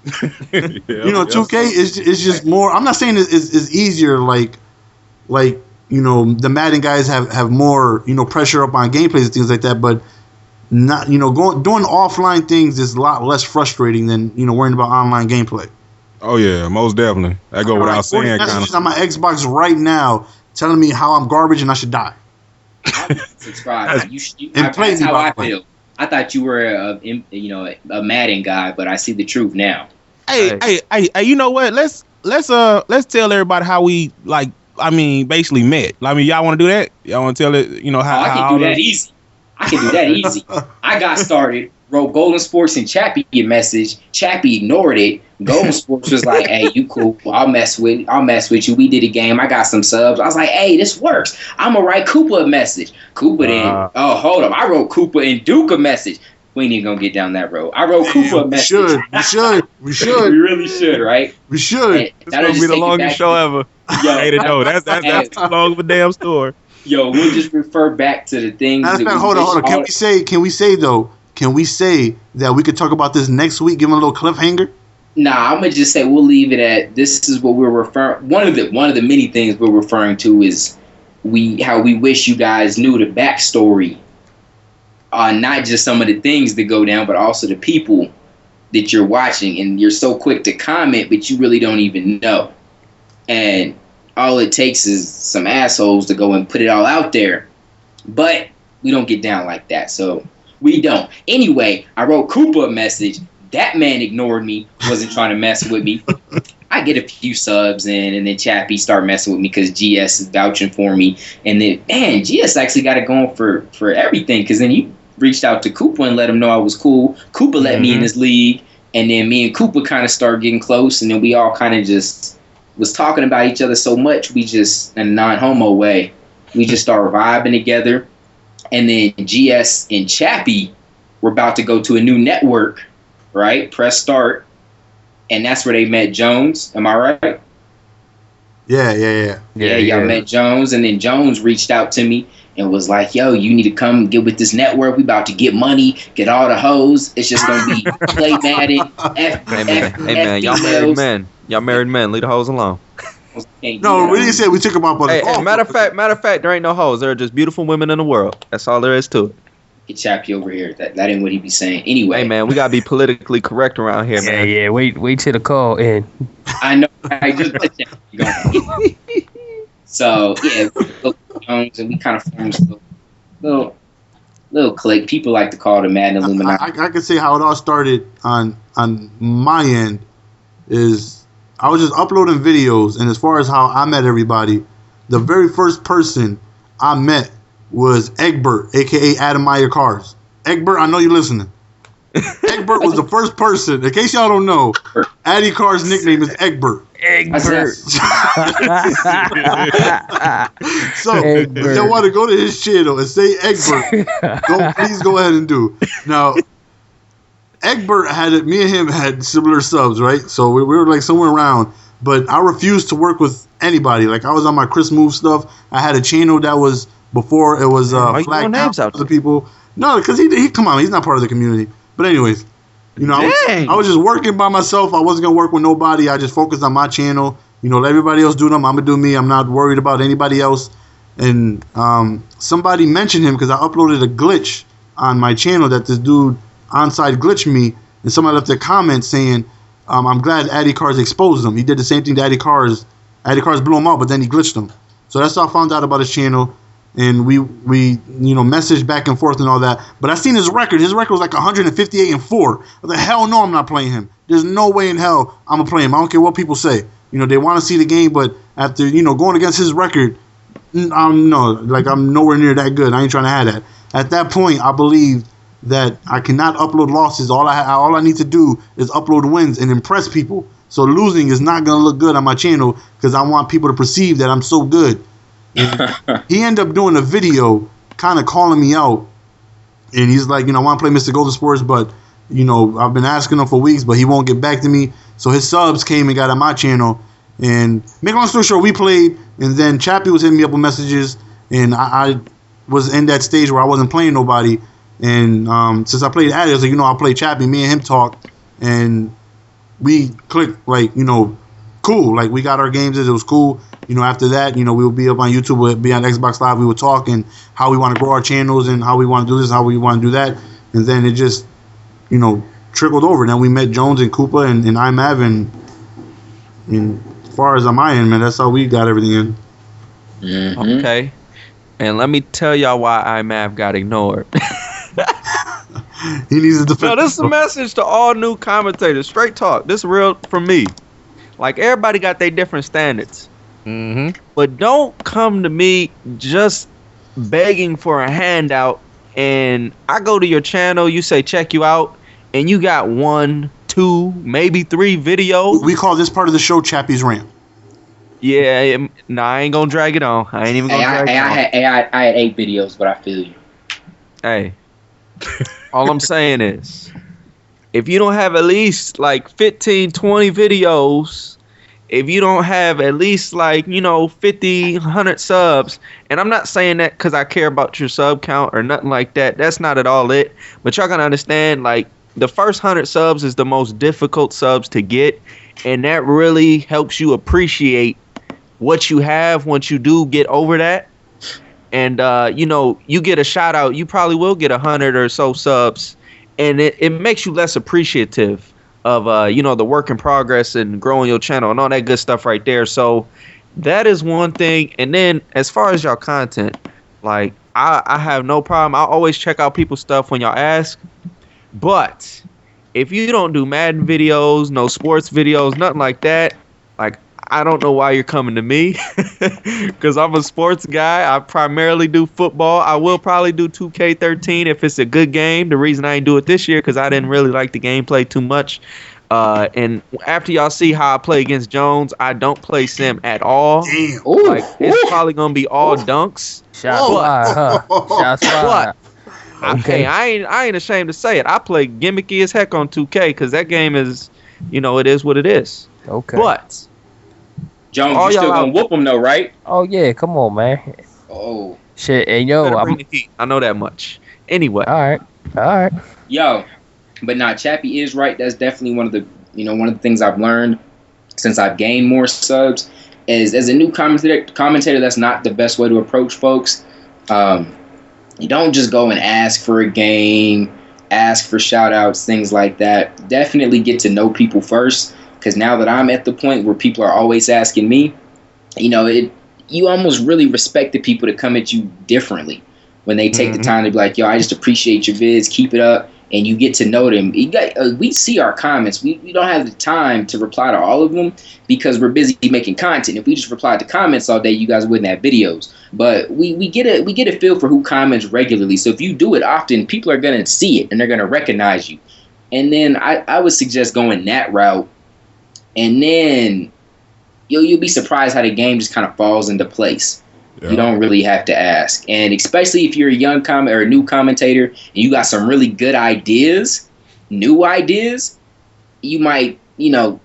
2K is just more. I'm not saying it's easier like the Madden guys have more pressure up on gameplays and things like that, but not doing offline things is a lot less frustrating than worrying about online gameplay. Oh yeah, most definitely. That go without saying. Kind of on my Xbox right now telling me how I'm garbage and I should die. Subscribe. That's how I feel. I thought you were a Madden guy, but I see the truth now. Hey, you know what? Let's tell everybody how we basically met. Y'all want to do that? Y'all want to tell it? How I can do that easy. I got started, wrote Golden Sports and Chappie a message. Chappie ignored it. Golden Sports was like, "Hey, you cool? I'll mess with you. We did a game. I got some subs." I was like, "Hey, this works. I'm gonna write Cooper a message." Cooper then, hold up, I wrote Cooper and Duke a message. We ain't even gonna get down that road. I wrote Cooper a message. We should. We really should, right? We should. It's gonna be the longest show ever. Yo, that's too long of a damn story. Yo, we'll just refer back to the things. Hold on. Can we say that we could talk about this next week? Give them a little cliffhanger. Nah, I'm gonna just say we'll leave it at this is what we're referring. One of the many things we're referring to is how we wish you guys knew the backstory. Not just some of the things that go down, but also the people that you're watching, and you're so quick to comment, but you really don't even know. And all it takes is some assholes to go and put it all out there. But we don't get down like that, so we don't. Anyway, I wrote Cooper a message. That man ignored me, wasn't trying to mess with me. I get a few subs in, and then Chappie start messing with me because GS is vouching for me. And then, man, GS actually got it going for everything, because then he reached out to Koopa and let him know I was cool. Koopa let me in his league, and then me and Koopa kind of started getting close, and then we all kind of just was talking about each other so much, we just, in a non-homo way, we just started vibing together. And then GS and Chappie were about to go to a new network, right? Press start. And that's where they met Jones. Am I right? Yeah. Y'all met Jones, and then Jones reached out to me and was like, yo, you need to come get with this network. We about to get money, get all the hoes. It's just going to be Play Madden, Hey man, y'all married men. Y'all married men. Leave the hoes alone. No, we didn't say we took them up on the Hey, matter of fact, there ain't no hoes. There are just beautiful women in the world. That's all there is to it. Get Chappie over here. That ain't what he be saying. Anyway. Hey man, we gotta be politically correct around here, man. Yeah. Wait till the call end. I know. I just let Chappie go. So yeah, Jones, and we kind of formed a little clique. People like to call the Madden Illuminati. I can say how it all started on my end is I was just uploading videos, and as far as how I met everybody, the very first person I met was Egbert, aka Adam Meyer Cars. Egbert, I know you're listening. Egbert was the first person. In case y'all don't know, Addy Car's nickname is Egbert. Egbert. So if y'all want to go to his channel and say Egbert, please go ahead and do. Now, Egbert me and him had similar subs, right? So we were like somewhere around, but I refused to work with anybody. Like I was on my Chris Move stuff. I had a channel that was before it was flagged out to other people. No, because he come on, he's not part of the community. But anyways, you know, I was just working by myself. I wasn't gonna work with nobody. I just focused on my channel. You know, let everybody else do them. I'm gonna do me. I'm not worried about anybody else. And somebody mentioned him because I uploaded a glitch on my channel that this dude onside glitched me, and somebody left a comment saying, I'm glad Addy Cars exposed him. He did the same thing to Addy Cars. Addy Cars blew him up, but then he glitched him. So that's how I found out about his channel. And we messaged back and forth and all that. But I seen his record. His record was like 158-4. I was like, hell no, I'm not playing him. There's no way in hell I'm gonna play him. I don't care what people say. You know, they want to see the game, but after going against his record, I'm nowhere near that good. I ain't trying to have that. At that point, I believed that I cannot upload losses. All I need to do is upload wins and impress people. So losing is not gonna look good on my channel because I want people to perceive that I'm so good. He ended up doing a video kind of calling me out, and he's like, I want to play Mr. Golden Sports, but I've been asking him for weeks, but he won't get back to me. So his subs came and got on my channel, and make a long story short, we played, and then Chappie was hitting me up with messages, and I was in that stage where I wasn't playing nobody, and since I played Addy, I was like, I'll play Chappie. Me and him talked, and we clicked cool. Like we got our games, it was cool. After that, we will be up on YouTube, we'll be on Xbox Live. We were talking how we want to grow our channels and how we want to do this, how we want to do that. And then it just, trickled over. Then we met Jones and Koopa and IMAV. And as far as on my end, man, that's how we got everything in. Mm-hmm. Okay. And let me tell y'all why IMAV got ignored. He needs to defend. No, this is a message to all new commentators. Straight talk. This is real from me. Like, everybody got their different standards. Mm-hmm. But don't come to me just begging for a handout, and I go to your channel, you say check you out, and you got 1, 2, maybe 3 videos. We call this part of the show Chappie's Rant. Yeah, I ain't gonna drag it on. I ain't even gonna drag it on. I had 8 videos, but I feel you. Hey, all I'm saying is, if you don't have at least like 15, 20 videos, if you don't have at least 50, 100 subs, and I'm not saying that because I care about your sub count or nothing like that. That's not at all it. But y'all gotta understand, the first 100 subs is the most difficult subs to get, and that really helps you appreciate what you have once you do get over that. And you get a shout out, you probably will get 100 or so subs, and it makes you less appreciative of the work in progress and growing your channel and all that good stuff right there. So that is one thing. And then as far as y'all content, I have no problem. I always check out people's stuff when y'all ask. But if you don't do Madden videos, no sports videos, nothing like that, I don't know why you're coming to me, because I'm a sports guy. I primarily do football. I will probably do 2K13 if it's a good game. The reason I didn't do it this year because I didn't really like the gameplay too much. And after y'all see how I play against Jones, I don't play Sim at all. Damn. Like it's probably gonna be all dunks. Shots Whoa. fired, huh? Shots fired. Okay. I ain't ashamed to say it. I play gimmicky as heck on 2K because that game is, it is what it is. Okay. But Jones, all you still y'all gonna out- whoop them though, right? Oh yeah, come on, man. Oh, Shit, and yo, better bring I'm the heat. I know that much. Anyway, all right. yo, but nah, Chappie is right. That's definitely one of the things I've learned since I've gained more subs. Is as a new commentator, that's not the best way to approach folks. You don't just go and ask for a game, ask for shout outs, things like that. Definitely get to know people first, because now that I'm at the point where people are always asking me, you almost really respect the people that come at you differently when they take the time to be like, yo, I just appreciate your vids, keep it up, and you get to know them. We see our comments. We don't have the time to reply to all of them because we're busy making content. If we just replied to comments all day, you guys wouldn't have videos. But we get a feel for who comments regularly. So if you do it often, people are gonna see it and they're gonna recognize you. And then I would suggest going that route, and then you'll be surprised how the game just kind of falls into place. Yeah. You don't really have to ask. And especially if you're a young or a new commentator and you got some really good ideas, new ideas, you might,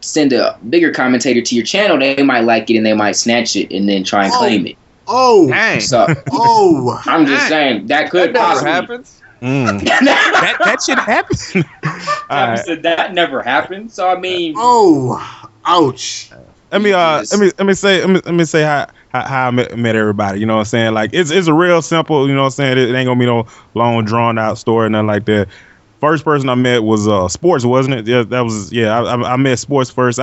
send a bigger commentator to your channel. They might like it and they might snatch it and then try and claim it. Oh, dang. So, I'm just saying that could possibly happen. That shit happens. Chappie said that never happened. So I mean, ouch. Let me say how I met everybody. You know what I'm saying? Like it's a real simple. You know what I'm saying? It ain't gonna be no long drawn out story or nothing like that. First person I met was sports, wasn't it? Yeah, that was. Yeah, I met sports first.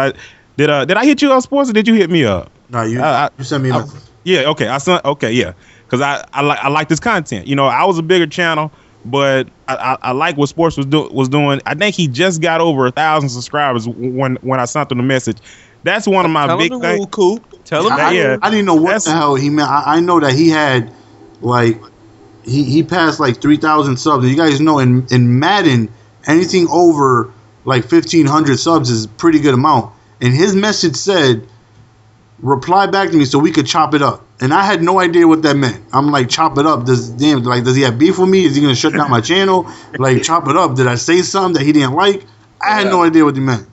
Did I hit you on sports or did you hit me up? No, you sent me a message. Yeah. Okay. Yeah. Because I like this content. I was a bigger channel, but I like what sports was doing. I think he just got over 1,000 subscribers when I sent him the message. That's one of my big things. Cool. Tell him. I didn't know what the hell he meant. I know that he had like he passed like 3,000 subs. And you guys know in Madden, anything over like 1,500 subs is a pretty good amount. And his message said, reply back to me so we could chop it up. And I had no idea what that meant. I'm like, chop it up. Does he have beef with me? Is he gonna shut down my channel? Like, chop it up. Did I say something that he didn't like? I had no idea what he meant.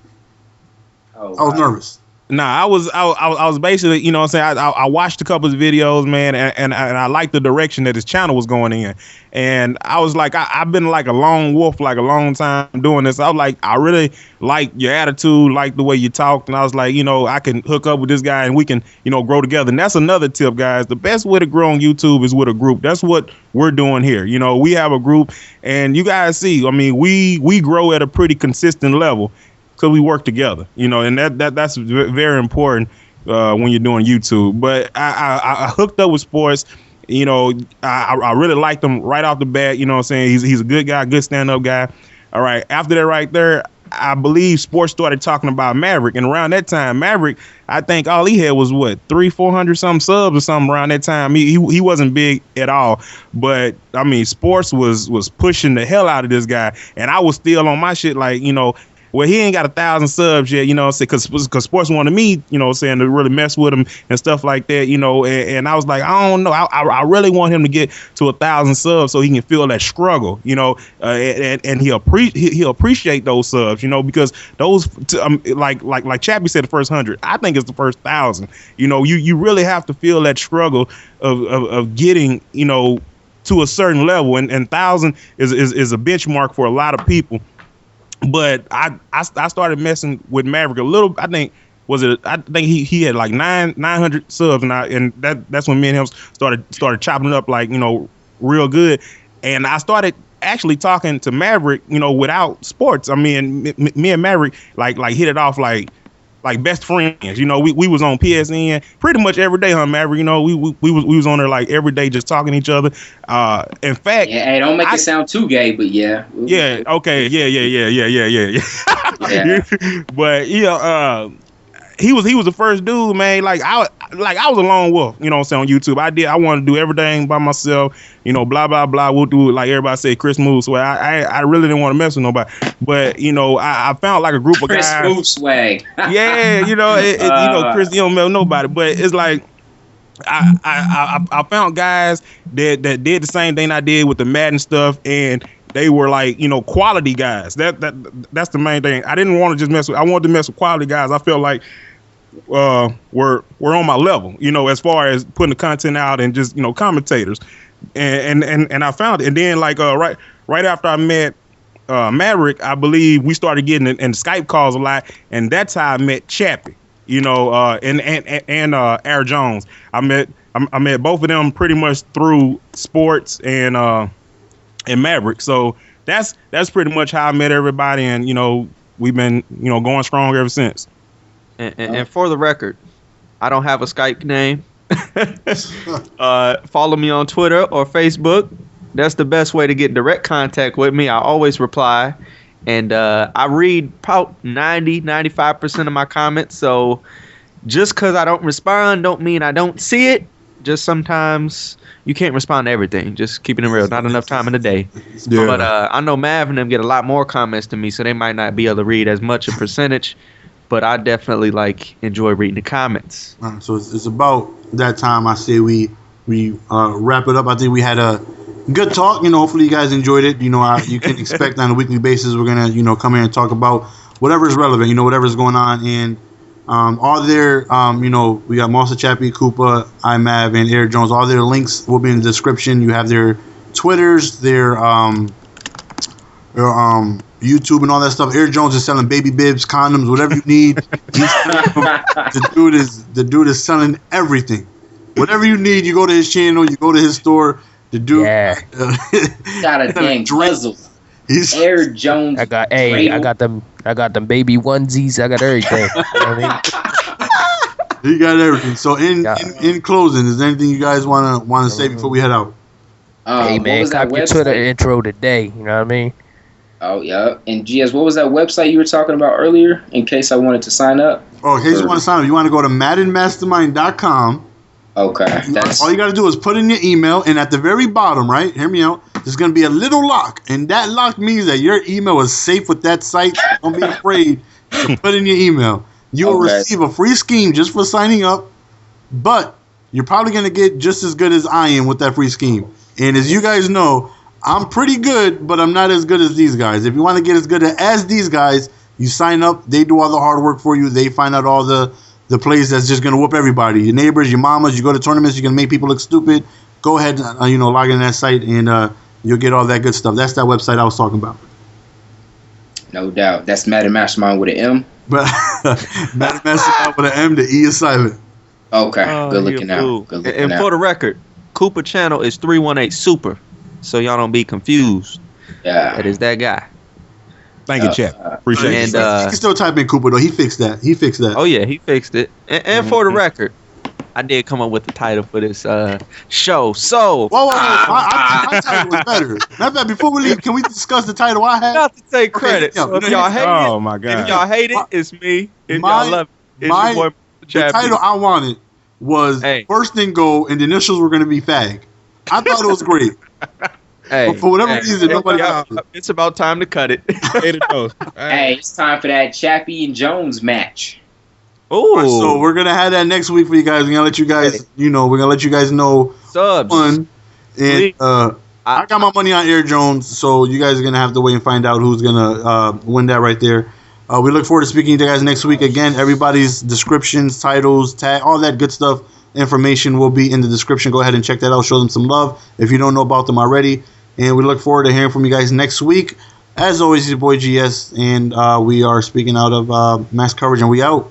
I was nervous. Nah, I was basically, you know what I'm saying, I watched a couple of videos, man, and I liked the direction that his channel was going in. And I was like, I've been like a lone wolf like a long time doing this. I was like, I really like your attitude, like the way you talked. And I was like, I can hook up with this guy and we can, grow together. And that's another tip, guys. The best way to grow on YouTube is with a group. That's what we're doing here. We have a group and you guys see, I mean, we grow at a pretty consistent level. So we work together, and that's very important when you're doing YouTube. But I hooked up with sports. I really liked him right off the bat. You know what I'm saying? He's a good guy, good stand-up guy. All right. After that right there, I believe sports started talking about Maverick. And around that time, Maverick, I think all he had was 300-400 some subs or something around that time. He wasn't big at all. But I mean, sports was pushing the hell out of this guy. And I was still on my shit like, well, he ain't got 1,000 subs yet, because sports wanted me, to really mess with him and stuff like that, and I was like, I don't know. I really want him to get to 1,000 subs so he can feel that struggle, and he'll appreciate those subs, because those, like Chappie said, the first 100, I think it's the first 1,000. You really have to feel that struggle of getting, to a certain level, and 1,000 is a benchmark for a lot of people. But I started messing with Maverick a little. I think he had like 900 subs, and that's when me and him started chopping it up like real good. And I started actually talking to Maverick, without sports. I mean, me and Maverick like hit it off like best friends. We was on PSN pretty much every day, huh, Maverick? We was on there like every day just talking to each other. In fact, yeah, hey, don't make it sound too gay, but yeah. Yeah, okay, yeah. Yeah. But he was the first dude, man. Like I was a lone wolf, you know what I'm saying, on YouTube. I wanted to do everything by myself, you know, blah blah blah. We'll do it like everybody said, Chris Moves. So I really didn't want to mess with nobody. But you know, I found like a group of Chris guys. Move swag. Yeah, you know, you know, Chris, you don't know nobody, but it's like I found guys that did the same thing I did with the Madden stuff, and they were like, you know, quality guys. That's the main thing. I didn't want to just mess with. I wanted to mess with quality guys. I felt like were on my level, you know, as far as putting the content out and just, you know, commentators, and I found it. And then like right after I met Maverick, I believe we started getting in Skype calls a lot, and that's how I met Chappie. You know, and Air Jones. I met both of them pretty much through sports and Maverick. So that's pretty much how I met everybody, and you know, we've been, you know, going strong ever since. And for the record, I don't have a Skype name. Follow me on Twitter or Facebook. That's the best way to get direct contact with me. I always reply. And I read about 95% of my comments. So just because I don't respond don't mean I don't see it. Just sometimes you can't respond to everything. Just keeping it real. Not enough time in the day. Yeah. But I know Mav and them get a lot more comments than me, so they might not be able to read as much a percentage. But I definitely enjoy reading the comments. So it's about that time. I say we wrap it up. I think we had a good talk. You know, hopefully you guys enjoyed it. You know, you can expect on a weekly basis we're gonna, you know, come here and talk about whatever is relevant. You know, whatever's going on. And all their you know, we got Monster Chappie, Koopa, iMav, and Air Jones. All their links will be in the description. You have their Twitters, their YouTube and all that stuff. Air Jones is selling baby bibs, condoms, whatever you need. The dude is selling everything. Whatever you need, you go to his channel, you go to his store. The dude got a dang puzzle. Air Jones. I got them baby onesies. I got everything. You know what I He got everything. So in closing, is there anything you guys wanna say before we head out? Hey man, copy your Twitter intro today. You know what I mean? Oh yeah. And GS, what was that website you were talking about earlier? In case I wanted to sign up. Oh, in case you want to sign up, you want to go to maddenmastermind.com. Okay. All you got to do is put in your email, and at the very bottom, right, hear me out, there's going to be a little lock, and that lock means that your email is safe with that site. Don't be afraid to put in your email. You will receive a free scheme just for signing up, but you're probably going to get just as good as I am with that free scheme. And as you guys know, I'm pretty good, but I'm not as good as these guys. If you want to get as good as these guys, you sign up. They do all the hard work for you. They find out all the plays that's just going to whoop everybody. Your neighbors, your mamas, you go to tournaments, you're going to make people look stupid. Go ahead, you know, log in that site, and you'll get all that good stuff. That's that website I was talking about. No doubt. That's Madden Mastermind with an M. But Madden Mastermind with an M, the E is silent. Okay, good looking out. And for the record, Cooper channel is 318 Super. So y'all don't be confused. Yeah. That is that guy. Thank you, Chap. Appreciate it. And you can still type in Cooper, though. He fixed that. Oh, yeah, he fixed it. And for the record, I did come up with the title for this show. So. Whoa. My title was better. Matter of fact, before we leave, can we discuss the title I had? Not to take credit. So if y'all hate it, my God. If y'all hate it, it's me. If y'all love it, it's your boy. The title I wanted was First and Goal, and the initials were going to be FAG. I thought it was great. But for whatever reason, nobody else. It's about time to cut it. Hey, it's time for that Chappie and Jones match. Oh, so we're gonna have that next week for you guys. We're gonna let you guys, know subs. Fun. And I got my money on Air Jones, so you guys are gonna have to wait and find out who's gonna win that right there. We look forward to speaking to you guys next week. Again, everybody's descriptions, titles, tag, all that good stuff. Information will be in the description. Go ahead and check that out. Show them some love if you don't know about them already. And we look forward to hearing from you guys next week. As always, your boy GS, and we are speaking out of Max Coverage, and we out.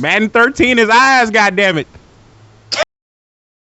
Madden 13 is eyes, goddammit.